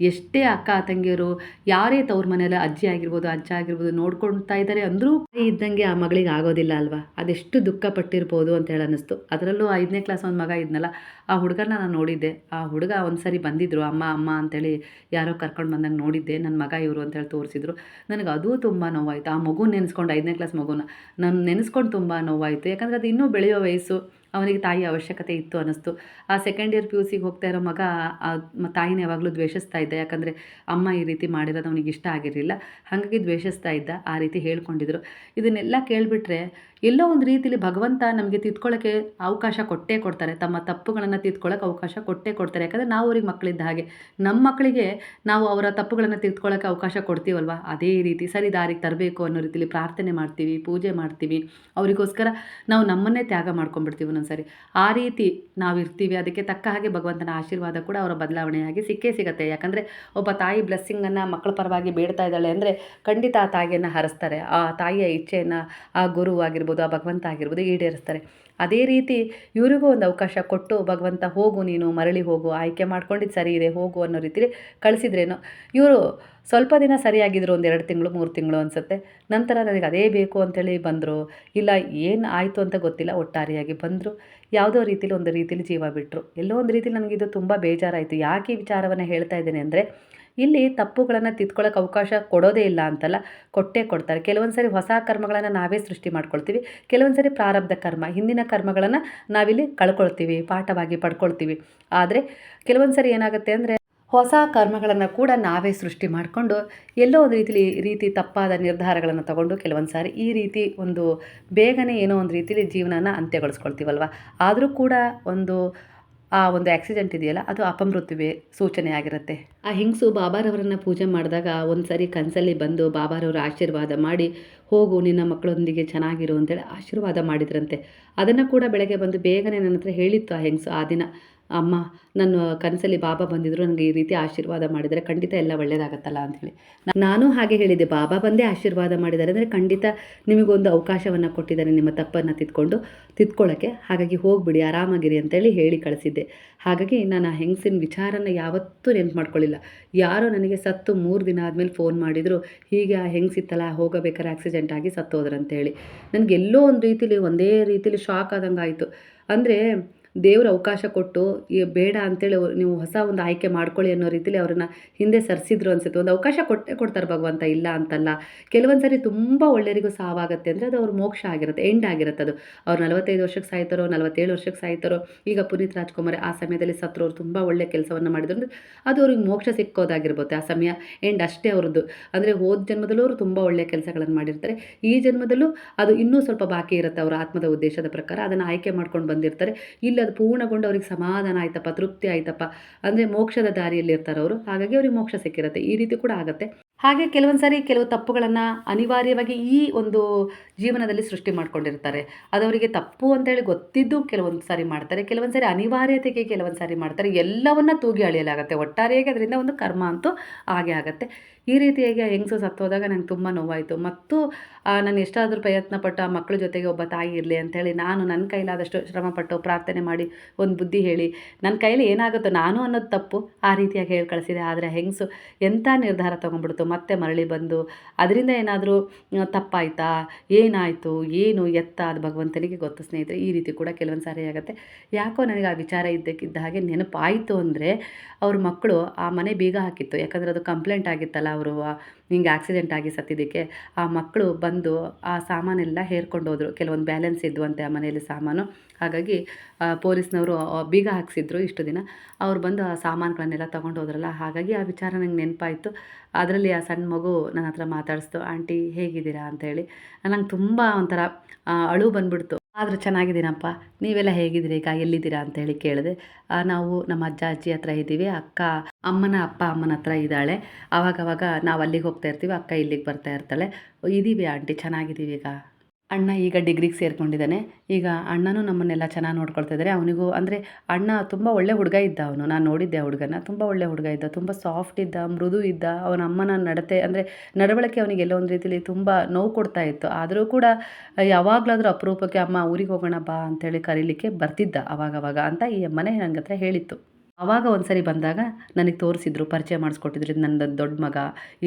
ಎಷ್ಟೇ ಅಕ್ಕ ತಂಗಿಯರು, ಯಾರೇ ತವ್ರ ಮನೆಯಲ್ಲ ಅಜ್ಜಿ ಆಗಿರ್ಬೋದು, ಅಜ್ಜ ಆಗಿರ್ಬೋದು ನೋಡ್ಕೊಳ್ತಾ ಇದ್ದಾರೆ ಅಂದರೂ ಇದ್ದಂಗೆ ಆ ಮಗಳಿಗೆ ಆಗೋದಿಲ್ಲ ಅಲ್ವಾ. ಅದೆಷ್ಟು ದುಃಖ ಪಟ್ಟಿರ್ಬೋದು ಅಂತ ಹೇಳಿ ಅನ್ನಿಸ್ತು. ಅದರಲ್ಲೂ 5ನೇ ಕ್ಲಾಸ್ ಒಂದು ಮಗ ಇದ್ನಲ್ಲ, ಆ ಹುಡುಗನ ನಾನು ನೋಡಿದ್ದೆ. ಆ ಹುಡುಗ ಒಂದು ಸರಿ ಬಂದಿದ್ದರು, ಅಮ್ಮ ಅಮ್ಮ ಅಂತೇಳಿ ಯಾರೋ ಕರ್ಕೊಂಡು ಬಂದಂಗೆ ನೋಡಿದ್ದೆ. ನನ್ನ ಮಗ ಇವರು ಅಂತೇಳಿ ತೋರಿಸಿದ್ರು. ನನಗೆ ಅದೂ ತುಂಬ ನೋವಾಯಿತು. ಆ ಮಗು ನೆನೆಸ್ಕೊಂಡು, 5ನೇ ಕ್ಲಾಸ್ ಮಗುನ ನಾನು ನೆನೆಸ್ಕೊಂಡು ತುಂಬ ನೋವಾಯಿತು. ಯಾಕಂದರೆ ಅದು ಇನ್ನೂ ಬೆಳೆಯೋ ವಯಸ್ಸು, ಅವನಿಗೆ ತಾಯಿ ಅವಶ್ಯಕತೆ ಇತ್ತು ಅನ್ನಿಸ್ತು. ಆ ಸೆಕೆಂಡ್ ಇಯರ್ PUCಗೆ ಹೋಗ್ತಾ ಇರೋ ಮಗ ತಾಯಿನ ಯಾವಾಗಲೂ ದ್ವೇಷಿಸ್ತಾ ಇದ್ದ. ಯಾಕಂದರೆ ಅಮ್ಮ ಈ ರೀತಿ ಮಾಡಿರೋದು ಅವನಿಗೆ ಇಷ್ಟ ಆಗಿರಲಿಲ್ಲ, ಹಾಗಾಗಿ ದ್ವೇಷಿಸ್ತಾ ಇದ್ದ. ಆ ರೀತಿ ಹೇಳ್ಕೊಂಡಿದ್ರು. ಇದನ್ನೆಲ್ಲ ಕೇಳಿಬಿಟ್ರೆ ಎಲ್ಲೋ ಒಂದು ರೀತಿಯಲ್ಲಿ ಭಗವಂತ ನಮಗೆ ತಿದ್ಕೊಳ್ಳೋಕ್ಕೆ ಅವಕಾಶ ಕೊಟ್ಟೇ ಕೊಡ್ತಾರೆ. ತಮ್ಮ ತಪ್ಪುಗಳನ್ನು ತಿದ್ಕೊಳ್ಳೋಕೆ ಅವಕಾಶ ಕೊಟ್ಟೇ ಕೊಡ್ತಾರೆ. ಯಾಕಂದರೆ ನಾವು ಅವ್ರಿಗೆ ಮಕ್ಕಳಿದ್ದ ಹಾಗೆ, ನಮ್ಮ ಮಕ್ಕಳಿಗೆ ನಾವು ಅವರ ತಪ್ಪುಗಳನ್ನು ತಿದ್ಕೊಳ್ಳೋಕ್ಕೆ ಅವಕಾಶ ಕೊಡ್ತೀವಲ್ವ. ಅದೇ ರೀತಿ ಸರಿ ದಾರಿಗೆ ತರಬೇಕು ಅನ್ನೋ ರೀತಿಯಲ್ಲಿ ಪ್ರಾರ್ಥನೆ ಮಾಡ್ತೀವಿ, ಪೂಜೆ ಮಾಡ್ತೀವಿ. ಅವರಿಗೋಸ್ಕರ ನಾವು ನಮ್ಮನ್ನೇ ತ್ಯಾಗ ಮಾಡ್ಕೊಂಡ್ಬಿಡ್ತೀವಿ ಒಂದೊಂದ್ಸರಿ. ಆ ರೀತಿ ನಾವು ಇರ್ತೀವಿ. ಅದಕ್ಕೆ ತಕ್ಕ ಹಾಗೆ ಭಗವಂತನ ಆಶೀರ್ವಾದ ಕೂಡ ಅವರ ಬದಲಾವಣೆಯಾಗಿ ಸಿಕ್ಕೇ ಸಿಗುತ್ತೆ. ಯಾಕಂದರೆ ಒಬ್ಬ ತಾಯಿ ಬ್ಲೆಸ್ಸಿಂಗನ್ನು ಮಕ್ಕಳ ಪರವಾಗಿ ಬೇಡ್ತಾ ಇದ್ದಾಳೆ ಅಂದರೆ ಖಂಡಿತ ಆ ತಾಯಿಯನ್ನು ಹರಿಸ್ತಾರೆ. ಆ ತಾಯಿಯ ಇಚ್ಛೆಯನ್ನು ಆ ಗುರು ಆಗಿರ್ಬೋದು, ಆ ಭಗವಂತ ಆಗಿರ್ಬೋದು ಈಡೇರಿಸ್ತಾರೆ. ಅದೇ ರೀತಿ ಇವರಿಗೂ ಒಂದು ಅವಕಾಶ ಕೊಟ್ಟು ಭಗವಂತ ಹೋಗು ನೀನು ಮರಳಿ ಹೋಗು, ಆಯ್ಕೆ ಮಾಡ್ಕೊಂಡಿದ್ದು ಸರಿ ಇದೆ ಹೋಗು ಅನ್ನೋ ರೀತಿಲಿ ಕಳಿಸಿದ್ರೇನೋ. ಇವರು ಸ್ವಲ್ಪ ದಿನ ಸರಿಯಾಗಿದ್ದರು, ಒಂದು 2 ತಿಂಗಳು 3 ತಿಂಗಳು ಅನಿಸುತ್ತೆ. ನಂತರ ನನಗೆ ಅದೇ ಬೇಕು ಅಂತೇಳಿ ಬಂದರು, ಇಲ್ಲ ಏನು ಆಯಿತು ಅಂತ ಗೊತ್ತಿಲ್ಲ, ಒಟ್ಟಾರೆಯಾಗಿ ಬಂದರು. ಯಾವುದೋ ರೀತಿಲಿ ಒಂದು ರೀತಿಲಿ ಜೀವ ಬಿಟ್ಟರು. ಎಲ್ಲೋ ಒಂದು ರೀತಿಲಿ ನನಗಿದು ತುಂಬ ಬೇಜಾರಾಯಿತು. ಯಾಕೆ ಈ ವಿಚಾರವನ್ನು ಹೇಳ್ತಾ ಇದ್ದೇನೆ ಅಂದರೆ, ಇಲ್ಲಿ ತಪ್ಪುಗಳನ್ನು ತಿದ್ಕೊಳ್ಳೋಕೆ ಅವಕಾಶ ಕೊಡೋದೇ ಇಲ್ಲ ಅಂತಲ್ಲ, ಕೊಟ್ಟೇ ಕೊಡ್ತಾರೆ. ಕೆಲವೊಂದು ಸರಿ ಹೊಸ ಕರ್ಮಗಳನ್ನು ನಾವೇ ಸೃಷ್ಟಿ ಮಾಡ್ಕೊಳ್ತೀವಿ, ಕೆಲವೊಂದು ಸರಿ ಪ್ರಾರಬ್ಧ ಕರ್ಮ, ಹಿಂದಿನ ಕರ್ಮಗಳನ್ನು ನಾವಿಲ್ಲಿ ಕಳ್ಕೊಳ್ತೀವಿ, ಪಾಠವಾಗಿ ಪಡ್ಕೊಳ್ತೀವಿ. ಆದರೆ ಕೆಲವೊಂದು ಸರಿ ಏನಾಗುತ್ತೆ ಅಂದರೆ, ಹೊಸ ಕರ್ಮಗಳನ್ನು ಕೂಡ ನಾವೇ ಸೃಷ್ಟಿ ಮಾಡಿಕೊಂಡು ಎಲ್ಲೋ ಒಂದು ರೀತಿ ತಪ್ಪಾದ ನಿರ್ಧಾರಗಳನ್ನು ತಗೊಂಡು ಕೆಲವೊಂದು ಸಾರಿ ಈ ರೀತಿ ಒಂದು ಬೇಗನೆ ಏನೋ ಒಂದು ರೀತಿಲಿ ಜೀವನನ ಅಂತ್ಯಗೊಳಿಸ್ಕೊಳ್ತೀವಲ್ವ. ಆದರೂ ಕೂಡ ಆ ಒಂದು ಆಕ್ಸಿಡೆಂಟ್ ಇದೆಯಲ್ಲ, ಅದು ಅಪಮೃತ್ಯುವೇ ಸೂಚನೆ ಆಗಿರುತ್ತೆ. ಆ ಹೆಂಗಸು ಬಾಬಾರವರನ್ನು ಪೂಜೆ ಮಾಡಿದಾಗ ಒಂದು ಸರಿ ಕನಸಲ್ಲಿ ಬಂದು ಬಾಬಾರವರ ಆಶೀರ್ವಾದ ಮಾಡಿ, ಹೋಗು ನಿನ್ನ ಮಕ್ಕಳೊಂದಿಗೆ ಚೆನ್ನಾಗಿರು ಅಂತೇಳಿ ಆಶೀರ್ವಾದ ಮಾಡಿದ್ರಂತೆ. ಅದನ್ನು ಕೂಡ ಬೆಳಗ್ಗೆ ಬಂದು ಬೇಗನೆ ನನ್ನ ಹತ್ರ ಹೇಳಿತ್ತು ಆ ಹೆಂಗಸು. ಆ ದಿನ, ಅಮ್ಮ ನನ್ನ ಕನಸಲ್ಲಿ ಬಾಬಾ ಬಂದಿದ್ದರು, ನನಗೆ ಈ ರೀತಿ ಆಶೀರ್ವಾದ ಮಾಡಿದರೆ ಖಂಡಿತ ಎಲ್ಲ ಒಳ್ಳೆಯದಾಗತ್ತಲ್ಲ ಅಂಥೇಳಿ. ನಾನು ಹಾಗೆ ಹೇಳಿದ್ದೆ, ಬಾಬಾ ಬಂದೇ ಆಶೀರ್ವಾದ ಮಾಡಿದ್ದಾರೆ ಅಂದರೆ ಖಂಡಿತ ನಿಮಗೊಂದು ಅವಕಾಶವನ್ನು ಕೊಟ್ಟಿದ್ದಾರೆ ನಿಮ್ಮ ತಪ್ಪನ್ನು ತಿದ್ಕೊಳ್ಳೋಕ್ಕೆ, ಹಾಗಾಗಿ ಹೋಗಿಬಿಡಿ ಆರಾಮಾಗಿರಿ ಅಂತೇಳಿ ಹೇಳಿ ಕಳಿಸಿದ್ದೆ. ಹಾಗಾಗಿ ನಾನು ಆ ಹೆಂಗಸಿನ ವಿಚಾರನ ಯಾವತ್ತೂ ನೆನ್ಪು ಮಾಡ್ಕೊಳ್ಳಿಲ್ಲ. ಯಾರೋ ನನಗೆ ಸತ್ತು 3 ದಿನ ಆದಮೇಲೆ ಫೋನ್ ಮಾಡಿದರು, ಹೀಗೆ ಆ ಹೆಂಗಸಿತ್ತಲ್ಲ ಹೋಗಬೇಕಾದ್ರೆ ಆಕ್ಸಿಡೆಂಟ್ ಆಗಿ ಸತ್ತೋದ್ರಂತೇಳಿ. ನನಗೆಲ್ಲೋ ಒಂದು ರೀತಿಲಿ ಒಂದೇ ರೀತಿಲಿ ಶಾಕ್ ಆದಂಗೆ ಆಯಿತು. ಅಂದರೆ ದೇವರು ಅವಕಾಶ ಕೊಟ್ಟು ಬೇಡ ಅಂತೇಳಿ ನೀವು ಹೊಸ ಒಂದು ಆಯ್ಕೆ ಮಾಡ್ಕೊಳ್ಳಿ ಅನ್ನೋ ರೀತಿಲಿ ಅವ್ರನ್ನ ಹಿಂದೆ ಸರಿಸಿದ್ರು ಅನಿಸುತ್ತೆ. ಒಂದು ಅವಕಾಶ ಕೊಡ್ತಾರೆ ಭಗವಂತ, ಇಲ್ಲ ಅಂತಲ್ಲ. ಕೆಲವೊಂದು ಸರಿ ತುಂಬ ಒಳ್ಳೆಯರಿಗೂ ಸಾವಾಗುತ್ತೆ ಅಂದರೆ ಅದು ಅವ್ರ ಮೋಕ್ಷ ಆಗಿರುತ್ತೆ, ಎಂಡ್ ಆಗಿರುತ್ತೆ. ಅದು ಅವ್ರು 45 ವರ್ಷಕ್ಕೆ ಸಾಯ್ತಾರೋ 47 ವರ್ಷಕ್ಕೆ ಸಾಯ್ತಾರೋ. ಈಗ ಪುನೀತ್ ರಾಜ್ಕುಮಾರ್ ಆ ಸಮಯದಲ್ಲಿ ಸತ್ರು, ಅವ್ರು ತುಂಬ ಒಳ್ಳೆಯ ಕೆಲಸವನ್ನು ಮಾಡಿದ್ರು ಅಂದರೆ ಅದು ಅವ್ರಿಗೆ ಮೋಕ್ಷ ಸಿಕ್ಕೋದಾಗಿರ್ಬೋದು. ಆ ಸಮಯ ಎಂಡ್ ಅಷ್ಟೇ ಅವ್ರದ್ದು. ಅಂದರೆ ಹೋದ ಜನ್ಮದಲ್ಲೂ ಅವರು ತುಂಬ ಒಳ್ಳೆಯ ಕೆಲಸಗಳನ್ನು ಮಾಡಿರ್ತಾರೆ, ಈ ಜನ್ಮದಲ್ಲೂ ಅದು ಇನ್ನೂ ಸ್ವಲ್ಪ ಬಾಕಿ ಇರುತ್ತೆ ಅವರ ಆತ್ಮದ ಉದ್ದೇಶದ ಪ್ರಕಾರ. ಅದನ್ನು ಆಯ್ಕೆ ಮಾಡ್ಕೊಂಡು ಬಂದಿರ್ತಾರೆ. ಇಲ್ಲ ಅದು ಪೂರ್ಣಗೊಂಡು ಅವ್ರಿಗೆ ಸಮಾಧಾನ ಆಯ್ತಪ್ಪ, ತೃಪ್ತಿ ಆಯ್ತಪ್ಪ ಅಂದರೆ ಮೋಕ್ಷದ ದಾರಿಯಲ್ಲಿ ಇರ್ತಾರೆ ಅವರು, ಹಾಗಾಗಿ ಅವ್ರಿಗೆ ಮೋಕ್ಷ ಸಿಕ್ಕಿರುತ್ತೆ. ಈ ರೀತಿ ಕೂಡ ಆಗುತ್ತೆ. ಹಾಗೆ ಕೆಲವೊಂದು ಸಾರಿ ಕೆಲವು ತಪ್ಪುಗಳನ್ನು ಅನಿವಾರ್ಯವಾಗಿ ಈ ಒಂದು ಜೀವನದಲ್ಲಿ ಸೃಷ್ಟಿ ಮಾಡ್ಕೊಂಡಿರ್ತಾರೆ. ಅದು ಅವರಿಗೆ ತಪ್ಪು ಅಂತೇಳಿ ಗೊತ್ತಿದ್ದು ಕೆಲವೊಂದು ಸಾರಿ ಮಾಡ್ತಾರೆ, ಕೆಲವೊಂದು ಸಾರಿ ಅನಿವಾರ್ಯತೆಗೆ ಕೆಲವೊಂದು ಸಾರಿ ಮಾಡ್ತಾರೆ. ಎಲ್ಲವನ್ನ ತೂಗಿ ಅಳಿಯಲಾಗುತ್ತೆ. ಒಟ್ಟಾರೆಯಾಗಿ ಅದರಿಂದ ಒಂದು ಕರ್ಮ ಅಂತೂ ಹಾಗೆ ಆಗುತ್ತೆ. ಈ ರೀತಿಯಾಗಿ ಹೆಂಗಸು ಸತ್ತೋದಾಗ ನಂಗೆ ತುಂಬ ನೋವಾಯಿತು. ಮತ್ತು ನಾನು ಎಷ್ಟಾದರೂ ಪ್ರಯತ್ನಪಟ್ಟು ಆ ಮಕ್ಕಳ ಜೊತೆಗೆ ಒಬ್ಬ ತಾಯಿ ಇರಲಿ ಅಂಥೇಳಿ ನಾನು ನನ್ನ ಕೈಲಾದಷ್ಟು ಶ್ರಮಪಟ್ಟು ಪ್ರಾರ್ಥನೆ ಮಾಡಿ ಒಂದು ಬುದ್ಧಿ ಹೇಳಿ, ನನ್ನ ಕೈಲಿ ಏನಾಗುತ್ತೋ ನಾನು ಅನ್ನೋದು ತಪ್ಪು ಆ ರೀತಿಯಾಗಿ ಹೇಳಿ ಕಳಿಸಿದೆ. ಆದರೆ ಹೆಂಗಸು ಎಂಥ ನಿರ್ಧಾರ ತೊಗೊಂಡ್ಬಿಡ್ತು, ಮತ್ತೆ ಮರಳಿ ಬಂದು ಅದರಿಂದ ಏನಾದರೂ ತಪ್ಪಾಯಿತಾ, ಏನಾಯಿತು, ಏನು ಎತ್ತ, ಅದು ಭಗವಂತನಿಗೆ ಗೊತ್ತು ಸ್ನೇಹಿತರೆ. ಈ ರೀತಿ ಕೂಡ ಕೆಲವೊಂದು ಸಾರಿ ಆಗುತ್ತೆ. ಯಾಕೋ ನನಗೆ ಆ ವಿಚಾರ ಇದ್ದಕ್ಕಿದ್ದ ಹಾಗೆ ನೆನಪಾಯಿತು. ಅಂದರೆ ಅವ್ರ ಮಕ್ಕಳು ಆ ಮನೆ ಬೀಗ ಹಾಕಿತ್ತು, ಯಾಕಂದರೆ ಅದು ಕಂಪ್ಲೇಂಟ್ ಆಗಿತ್ತಲ್ಲ, ಅವರು ಹಿಂಗೆ ಆಕ್ಸಿಡೆಂಟ್ ಆಗಿ ಸತ್ತಿದ್ದಕ್ಕೆ. ಆ ಮಕ್ಕಳು ಬಂದು ಆ ಸಾಮಾನೆಲ್ಲ ಹೇರ್ಕೊಂಡು ಹೋದರು. ಕೆಲವೊಂದು ಬ್ಯಾಲೆನ್ಸ್ ಇದ್ವಂತೆ ಆ ಮನೆಯಲ್ಲಿ ಸಾಮಾನು. ಹಾಗಾಗಿ ಪೊಲೀಸ್ನವರು ಬೀಗ ಹಾಕ್ಸಿದ್ರು ಇಷ್ಟು ದಿನ. ಅವ್ರು ಬಂದು ಆ ಸಾಮಾನುಗಳನ್ನೆಲ್ಲ ತೊಗೊಂಡು ಹೋದ್ರಲ್ಲ, ಹಾಗಾಗಿ ಆ ವಿಚಾರ ನಂಗೆ ನೆನಪಾಯಿತು. ಅದರಲ್ಲಿ ಆ ಸಣ್ಣ ಮಗು ನನ್ನ ಹತ್ರ ಮಾತಾಡಿಸ್ತು, ಆಂಟಿ ಹೇಗಿದ್ದೀರಾ ಅಂತೇಳಿ. ನಂಗೆ ತುಂಬ ಒಂಥರ ಅಳು ಬಂದುಬಿಡ್ತು. ಆದರೂ ಚೆನ್ನಾಗಿದ್ದೀನಪ್ಪ, ನೀವೆಲ್ಲ ಹೇಗಿದ್ದೀರಿ, ಈಗ ಎಲ್ಲಿದ್ದೀರಾ ಅಂತೇಳಿ ಕೇಳಿದೆ. ನಾವು ನಮ್ಮ ಅಜ್ಜ ಅಜ್ಜಿ ಹತ್ರ ಇದ್ದೀವಿ, ಅಕ್ಕ ಅಮ್ಮನ ಹತ್ರ ಇದ್ದಾಳೆ. ಆವಾಗವಾಗ ನಾವು ಅಲ್ಲಿಗೆ ಹೋಗ್ತಾ ಇರ್ತೀವಿ, ಅಕ್ಕ ಇಲ್ಲಿಗೆ ಬರ್ತಾ ಇರ್ತಾಳೆ. ಇದ್ದೀವಿ ಆಂಟಿ, ಚೆನ್ನಾಗಿದ್ದೀವಿ. ಈಗ ಅಣ್ಣ ಈಗ ಡಿಗ್ರಿಗೆ ಸೇರ್ಕೊಂಡಿದ್ದಾನೆ. ಈಗ ಅಣ್ಣನೂ ನಮ್ಮನ್ನೆಲ್ಲ ಚೆನ್ನಾಗಿ ನೋಡ್ಕೊಳ್ತಾ ಇದ್ದಾರೆ. ಅವನಿಗೂ ಅಂದರೆ ಅಣ್ಣ ತುಂಬ ಒಳ್ಳೆ ಹುಡುಗ ಇದ್ದ. ಅವನು, ನಾನು ನೋಡಿದ್ದೆ ಹುಡುಗನ, ತುಂಬ ಒಳ್ಳೆ ಹುಡುಗ ಇದ್ದ, ತುಂಬ ಸಾಫ್ಟ್ ಇದ್ದ, ಮೃದು ಇದ್ದ. ಅವನ ಅಮ್ಮನ ನಡತೆ ಅಂದರೆ ನಡವಳಿಕೆ ಅವನಿಗೆ ಎಲ್ಲೋ ಒಂದು ರೀತಿಯಲ್ಲಿ ತುಂಬ ನೋವು ಕೊಡ್ತಾ ಇತ್ತು. ಆದರೂ ಕೂಡ ಯಾವಾಗಲಾದರೂ ಅಪರೂಪಕ್ಕೆ ಅಮ್ಮ ಊರಿಗೆ ಹೋಗೋಣ ಬಾ ಅಂಥೇಳಿ ಕರೀಲಿಕ್ಕೆ ಬರ್ತಿದ್ದ ಅವಾಗವಾಗ ಅಂತ ಈ ಅಮ್ಮನೇ ನನ್ನ ಹತ್ರ ಹೇಳಿತ್ತು. ಆವಾಗ ಒಂದು ಸರಿ ಬಂದಾಗ ನನಗೆ ತೋರಿಸಿದ್ರು, ಪರಿಚಯ ಮಾಡಿಸ್ಕೊಟ್ಟಿದ್ರು. ಇದು ನನ್ನ ದೊಡ್ಡ ಮಗ,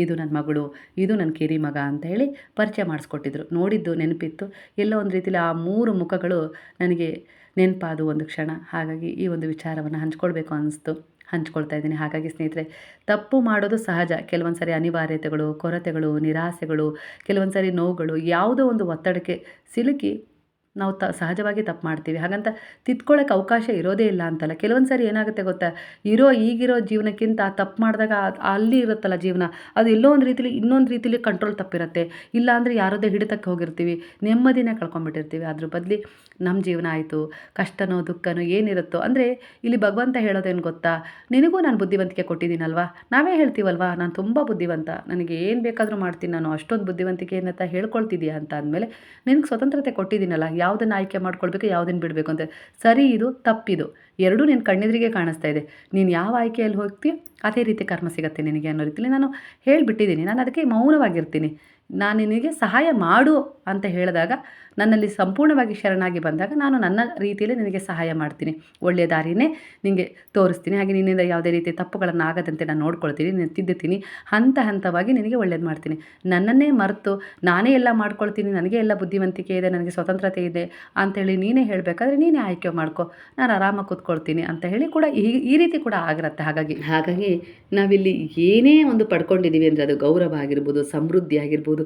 ಇದು ನನ್ನ ಮಗಳು, ಇದು ನನ್ನ ಕಿರಿ ಮಗ ಅಂತ ಹೇಳಿ ಪರಿಚಯ ಮಾಡಿಸ್ಕೊಟ್ಟಿದ್ರು. ನೋಡಿದ್ದು ನೆನಪಿತ್ತು. ಎಲ್ಲೋ ಒಂದು ರೀತಿಯಲ್ಲಿ ಆ 3 ಮುಖಗಳು ನನಗೆ ನೆನಪಾದ ಒಂದು ಕ್ಷಣ. ಹಾಗಾಗಿ ಈ ಒಂದು ವಿಚಾರವನ್ನು ಹಂಚ್ಕೊಳ್ಬೇಕು ಅನ್ನಿಸ್ತು, ಹಂಚ್ಕೊಳ್ತಾ ಇದ್ದೀನಿ. ಹಾಗಾಗಿ ಸ್ನೇಹಿತರೆ, ತಪ್ಪು ಮಾಡೋದು ಸಹಜ. ಕೆಲವೊಂದು ಸರಿ ಅನಿವಾರ್ಯತೆಗಳು, ಕೊರತೆಗಳು, ನಿರಾಸೆಗಳು, ಕೆಲವೊಂದು ಸರಿ ನೋವುಗಳು, ಯಾವುದೋ ಒಂದು ಒತ್ತಡಕ್ಕೆ ಸಿಲುಕಿ ನಾವು ಸಹಜವಾಗಿ ತಪ್ಪು ಮಾಡ್ತೀವಿ. ಹಾಗಂತ ತಿದ್ಕೊಳ್ಳೋಕೆ ಅವಕಾಶ ಇರೋದೇ ಇಲ್ಲ ಅಂತಲ್ಲ. ಕೆಲವೊಂದು ಸಾರಿ ಏನಾಗುತ್ತೆ ಗೊತ್ತಾ, ಈಗಿರೋ ಜೀವನಕ್ಕಿಂತ ತಪ್ಪು ಮಾಡಿದಾಗ ಅಲ್ಲಿ ಇರುತ್ತಲ್ಲ ಜೀವನ, ಅದು ಎಲ್ಲೋ ಒಂದು ರೀತಿಲಿ ಇನ್ನೊಂದು ರೀತಿಲಿ ಕಂಟ್ರೋಲ್ ತಪ್ಪಿರುತ್ತೆ. ಇಲ್ಲಾಂದರೆ ಯಾರದೇ ಹಿಡಿತಕ್ಕೆ ಹೋಗಿರ್ತೀವಿ, ನೆಮ್ಮದಿನೇ ಕಳ್ಕೊಂಡ್ಬಿಟ್ಟಿರ್ತೀವಿ. ಅದ್ರ ಬದಲಿ ನಮ್ಮ ಜೀವನ ಆಯಿತು, ಕಷ್ಟನೋ ದುಃಖನೋ ಏನಿರುತ್ತೋ, ಅಂದರೆ ಇಲ್ಲಿ ಭಗವಂತ ಹೇಳೋದೇನು ಗೊತ್ತಾ, ನಿನಗೂ ನಾನು ಬುದ್ಧಿವಂತಿಕೆ ಕೊಟ್ಟಿದ್ದೀನಲ್ವಾ. ನಾವೇ ಹೇಳ್ತೀವಲ್ವಾ, ನಾನು ತುಂಬ ಬುದ್ಧಿವಂತ, ನನಗೆ ಏನು ಬೇಕಾದರೂ ಮಾಡ್ತೀನಿ, ನಾನು ಅಷ್ಟೊಂದು ಬುದ್ಧಿವಂತಿಕೆ ಏನಂತ ಹೇಳ್ಕೊಳ್ತಿದ್ದೀಯಾ ಅಂತ ಅಂದಮೇಲೆ ನಿನಗೆ ಸ್ವತಂತ್ರತೆ ಕೊಟ್ಟಿದ್ದೀನಲ್ಲ, ಯಾವುದನ್ನು ಆಯ್ಕೆ ಮಾಡ್ಕೊಳ್ಬೇಕು, ಯಾವುದನ್ನು ಬಿಡಬೇಕು ಅಂತ. ಸರಿ ಇದು, ತಪ್ಪಿದು, ಎರಡೂ ನಿನ್ನ ಕಣ್ಣೆದುರಿಗೆ ಕಾಣಿಸ್ತಾ ಇದೆ. ನೀನು ಯಾವ ಆಯ್ಕೆಯಲ್ಲಿ ಹೋಗ್ತೀಯೋ ಅದೇ ರೀತಿ ಕರ್ಮ ಸಿಗುತ್ತೆ ನಿನಗೆ ಅನ್ನೋ ರೀತಿಯಲ್ಲಿ ನಾನು ಹೇಳಿಬಿಟ್ಟಿದ್ದೀನಿ. ನಾನು ಅದಕ್ಕೆ ಮೌನವಾಗಿರ್ತೀನಿ. ನಾನು ನಿನಗೆ ಸಹಾಯ ಮಾಡು ಅಂತ ಹೇಳಿದಾಗ, ನನ್ನಲ್ಲಿ ಸಂಪೂರ್ಣವಾಗಿ ಶರಣಾಗಿ ಬಂದಾಗ ನಾನು ನನ್ನ ರೀತಿಯಲ್ಲಿ ನಿನಗೆ ಸಹಾಯ ಮಾಡ್ತೀನಿ. ಒಳ್ಳೆಯ ದಾರಿಯೇ ನಿನಗೆ ತೋರಿಸ್ತೀನಿ. ಹಾಗೆ ನಿನ್ನಿಂದ ಯಾವುದೇ ರೀತಿ ತಪ್ಪುಗಳನ್ನು ಆಗದಂತೆ ನಾನು ನೋಡ್ಕೊಳ್ತೀನಿ, ನೀನು ತಿದ್ದುತ್ತೀನಿ. ಹಂತ ಹಂತವಾಗಿ ನಿನಗೆ ಒಳ್ಳೇದು ಮಾಡ್ತೀನಿ. ನನ್ನನ್ನೇ ಮರೆತು ನಾನೇ ಎಲ್ಲ ಮಾಡ್ಕೊಳ್ತೀನಿ, ನನಗೆ ಎಲ್ಲ ಬುದ್ಧಿವಂತಿಕೆ ಇದೆ, ನನಗೆ ಸ್ವತಂತ್ರತೆ ಇದೆ ಅಂಥೇಳಿ ನೀನೇ ಹೇಳಬೇಕಾದ್ರೆ ನೀನೇ ಆಯ್ಕೆ ಮಾಡ್ಕೊ, ನಾನು ಆರಾಮಾಗಿ ಕೂತ್ಕೊಳ್ತೀನಿ ಅಂತ ಹೇಳಿ ಕೂಡ ಈ ರೀತಿ ಕೂಡ ಆಗಿರುತ್ತೆ. ಹಾಗಾಗಿ ನಾವಿಲ್ಲಿ ಏನೇ ಒಂದು ಪಡ್ಕೊಂಡಿದ್ದೀವಿ ಅಂದರೆ ಅದು ಗೌರವ ಆಗಿರ್ಬೋದು, ಸಮೃದ್ಧಿ ಆಗಿರ್ಬೋದು,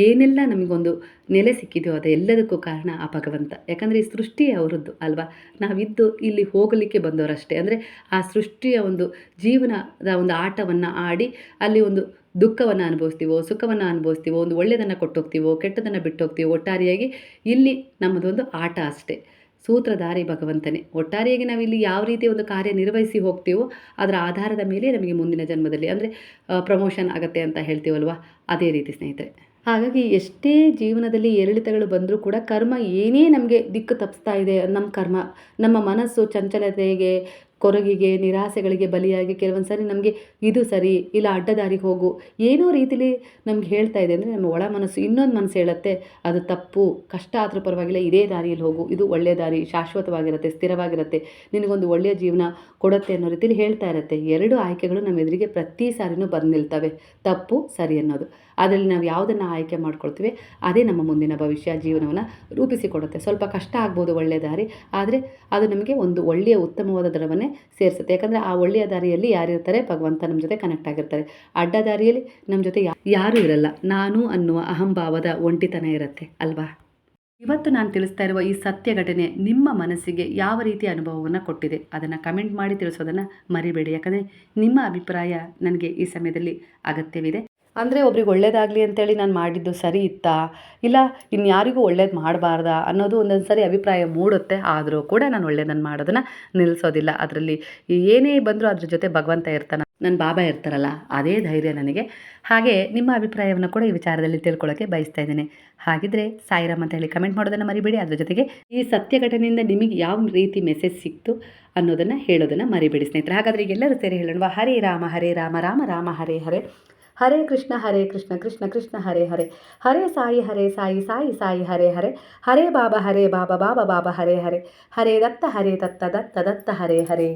ಏನೆಲ್ಲ ನಮಗೊಂದು ನೆಲೆ ಸಿಕ್ಕಿದೆಯೋ ಅದೆಲ್ಲದಕ್ಕೂ ಕಾರಣ ಆ ಭಗವಂತ. ಯಾಕಂದರೆ ಈ ಸೃಷ್ಟಿಯೇ ಅವರದ್ದು ಅಲ್ವಾ. ನಾವಿದ್ದು ಇಲ್ಲಿ ಹೋಗಲಿಕ್ಕೆ ಬಂದವರಷ್ಟೇ. ಅಂದರೆ ಆ ಸೃಷ್ಟಿಯ ಒಂದು ಜೀವನದ ಒಂದು ಆಟವನ್ನು ಆಡಿ ಅಲ್ಲಿ ಒಂದು ದುಃಖವನ್ನು ಅನುಭವಿಸ್ತೀವೋ, ಸುಖವನ್ನು ಅನುಭವಿಸ್ತೀವೋ, ಒಂದು ಒಳ್ಳೆಯದನ್ನು ಕೊಟ್ಟೋಗ್ತೀವೋ, ಕೆಟ್ಟದನ್ನು ಬಿಟ್ಟೋಗ್ತೀವೋ, ಒಟ್ಟಾರೆಯಾಗಿ ಇಲ್ಲಿ ನಮ್ಮದೊಂದು ಆಟ ಅಷ್ಟೇ. ಸೂತ್ರಧಾರಿ ಭಗವಂತನೇ. ಒಟ್ಟಾರೆಯಾಗಿ ನಾವಿಲ್ಲಿ ಯಾವ ರೀತಿ ಒಂದು ಕಾರ್ಯ ನಿರ್ವಹಿಸಿ ಹೋಗ್ತೀವೋ ಅದರ ಆಧಾರದ ಮೇಲೆ ನಮಗೆ ಮುಂದಿನ ಜನ್ಮದಲ್ಲಿ ಅಂದರೆ ಪ್ರಮೋಷನ್ ಆಗುತ್ತೆ ಅಂತ ಹೇಳ್ತೀವಲ್ವ, ಅದೇ ರೀತಿ ಸ್ನೇಹಿತರೆ. ಹಾಗಾಗಿ ಎಷ್ಟೇ ಜೀವನದಲ್ಲಿ ಏರಿಳಿತಗಳು ಬಂದರೂ ಕೂಡ ಕರ್ಮ ಏನೇ ನಮಗೆ ದಿಕ್ಕು ತಪ್ಪಿಸ್ತಾ ಇದೆ, ನಮ್ಮ ಕರ್ಮ, ನಮ್ಮ ಮನಸ್ಸು ಚಂಚಲತೆಗೆ, ಕೊರಗಿಗೆ, ನಿರಾಸೆಗಳಿಗೆ ಬಲಿಯಾಗಿ ಕೆಲವೊಂದು ಸಾರಿ ನಮಗೆ ಇದು ಸರಿ ಇಲ್ಲ ಅಡ್ಡದಾರಿಗೆ ಹೋಗು ಏನೋ ರೀತಿಲಿ ನಮ್ಗೆ ಹೇಳ್ತಾ ಇದೆ ಅಂದರೆ ನಮ್ಮ ಒಳ ಮನಸ್ಸು ಇನ್ನೊಂದು ಮನಸ್ಸು ಹೇಳುತ್ತೆ ಅದು ತಪ್ಪು, ಕಷ್ಟ ಆದರೂ ಪರವಾಗಿಲ್ಲ, ಇದೇ ದಾರಿಯಲ್ಲಿ ಹೋಗು, ಇದು ಒಳ್ಳೆಯ ದಾರಿ, ಶಾಶ್ವತವಾಗಿರುತ್ತೆ, ಸ್ಥಿರವಾಗಿರುತ್ತೆ, ನಿನಗೊಂದು ಒಳ್ಳೆಯ ಜೀವನ ಕೊಡುತ್ತೆ ಅನ್ನೋ ರೀತಿಲಿ ಹೇಳ್ತಾ ಇರುತ್ತೆ. ಎರಡು ಆಯ್ಕೆಗಳು ನಮ್ಮ ಎದುರಿಗೆ ಪ್ರತಿ ಸಾರಿನೂ ಬಂದು ನಿಲ್ತವೆ, ತಪ್ಪು ಸರಿ ಅನ್ನೋದು. ಅದರಲ್ಲಿ ನಾವು ಯಾವುದನ್ನು ಆಯ್ಕೆ ಮಾಡ್ಕೊಳ್ತೀವಿ ಅದೇ ನಮ್ಮ ಮುಂದಿನ ಭವಿಷ್ಯ ಜೀವನವನ್ನು ರೂಪಿಸಿಕೊಡುತ್ತೆ. ಸ್ವಲ್ಪ ಕಷ್ಟ ಆಗ್ಬೋದು ಒಳ್ಳೆಯ ದಾರಿ, ಆದರೆ ಅದು ನಮಗೆ ಒಂದು ಒಳ್ಳೆಯ ಉತ್ತಮವಾದ ದಡವನ್ನೇ ಸೇರಿಸುತ್ತೆ. ಯಾಕಂದರೆ ಆ ಒಳ್ಳೆಯ ದಾರಿಯಲ್ಲಿ ಯಾರಿರ್ತಾರೆ, ಭಗವಂತ ನಮ್ಮ ಜೊತೆ ಕನೆಕ್ಟ್ ಆಗಿರ್ತಾರೆ. ಅಡ್ಡ ದಾರಿಯಲ್ಲಿ ನಮ್ಮ ಜೊತೆ ಯಾರೂ ಇರಲ್ಲ, ನಾನು ಅನ್ನುವ ಅಹಂಭಾವದ ಒಂಟಿತನ ಇರುತ್ತೆ ಅಲ್ವಾ. ಇವತ್ತು ನಾನು ತಿಳಿಸ್ತಾ ಇರುವ ಈ ಸತ್ಯ ಘಟನೆ ನಿಮ್ಮ ಮನಸ್ಸಿಗೆ ಯಾವ ರೀತಿಯ ಅನುಭವವನ್ನು ಕೊಟ್ಟಿದೆ ಅದನ್ನು ಕಮೆಂಟ್ ಮಾಡಿ ತಿಳಿಸೋದನ್ನು ಮರಿಬೇಡಿ. ಯಾಕಂದರೆ ನಿಮ್ಮ ಅಭಿಪ್ರಾಯ ನನಗೆ ಈ ಸಮಯದಲ್ಲಿ ಅಗತ್ಯವಿದೆ. ಅಂದರೆ ಒಬ್ರಿಗೆ ಒಳ್ಳೇದಾಗಲಿ ಅಂತೇಳಿ ನಾನು ಮಾಡಿದ್ದು ಸರಿ ಇತ್ತಾ, ಇಲ್ಲ ಇನ್ಯಾರಿಗೂ ಒಳ್ಳೇದು ಮಾಡಬಾರ್ದಾ ಅನ್ನೋದು ಒಂದೊಂದು ಸಾರಿ ಅಭಿಪ್ರಾಯ ಮೂಡುತ್ತೆ. ಆದರೂ ಕೂಡ ನಾನು ಒಳ್ಳೇದನ್ನು ಮಾಡೋದನ್ನು ನಿಲ್ಲಿಸೋದಿಲ್ಲ. ಅದರಲ್ಲಿ ಏನೇ ಬಂದರೂ ಅದ್ರ ಜೊತೆ ಭಗವಂತ ಇರ್ತಾನೆ, ನನ್ನ ಬಾಬಾ ಇರ್ತಾರಲ್ಲ, ಅದೇ ಧೈರ್ಯ ನನಗೆ. ಹಾಗೆ ನಿಮ್ಮ ಅಭಿಪ್ರಾಯವನ್ನು ಕೂಡ ಈ ವಿಚಾರದಲ್ಲಿ ತಿಳ್ಕೊಳ್ಳೋಕ್ಕೆ ಬಯಸ್ತಾ ಇದ್ದೇನೆ. ಹಾಗಿದ್ರೆ ಸಾಯಿರಾಮ್ ಅಂತ ಹೇಳಿ ಕಮೆಂಟ್ ಮಾಡೋದನ್ನು ಮರಿಬೇಡಿ. ಅದ್ರ ಜೊತೆಗೆ ಈ ಸತ್ಯ ಘಟನೆಯಿಂದ ನಿಮಗೆ ಯಾವ ರೀತಿ ಮೆಸೇಜ್ ಸಿಕ್ತು ಅನ್ನೋದನ್ನು ಹೇಳೋದನ್ನು ಮರಿಬೇಡಿ ಸ್ನೇಹಿತರೆ. ಹಾಗಾದರೆ ಈಗೆಲ್ಲರೂ ಸೇರಿ ಹೇಳೋಣ, ಹರೇ ರಾಮ ರಾಮ ರಾಮ ಹರೇ ಹರೇ, ಹರೇ ಕೃಷ್ಣ ಕೃಷ್ಣ ಕೃಷ್ಣ ಹರೇ ಹರೇ, ಹರೇ ಸಾಯಿ ಸಾಯಿ ಸಾಯಿ ಹರೇ ಹರೇ, ಹರೇ ಬಾಬಾ ಬಾಬಾ ಬಾಬಾ ಹರೇ ಹರೇ, ಹರೇ ದತ್ತ ದತ್ತ ದತ್ತ ಹರೇ ಹರೇ.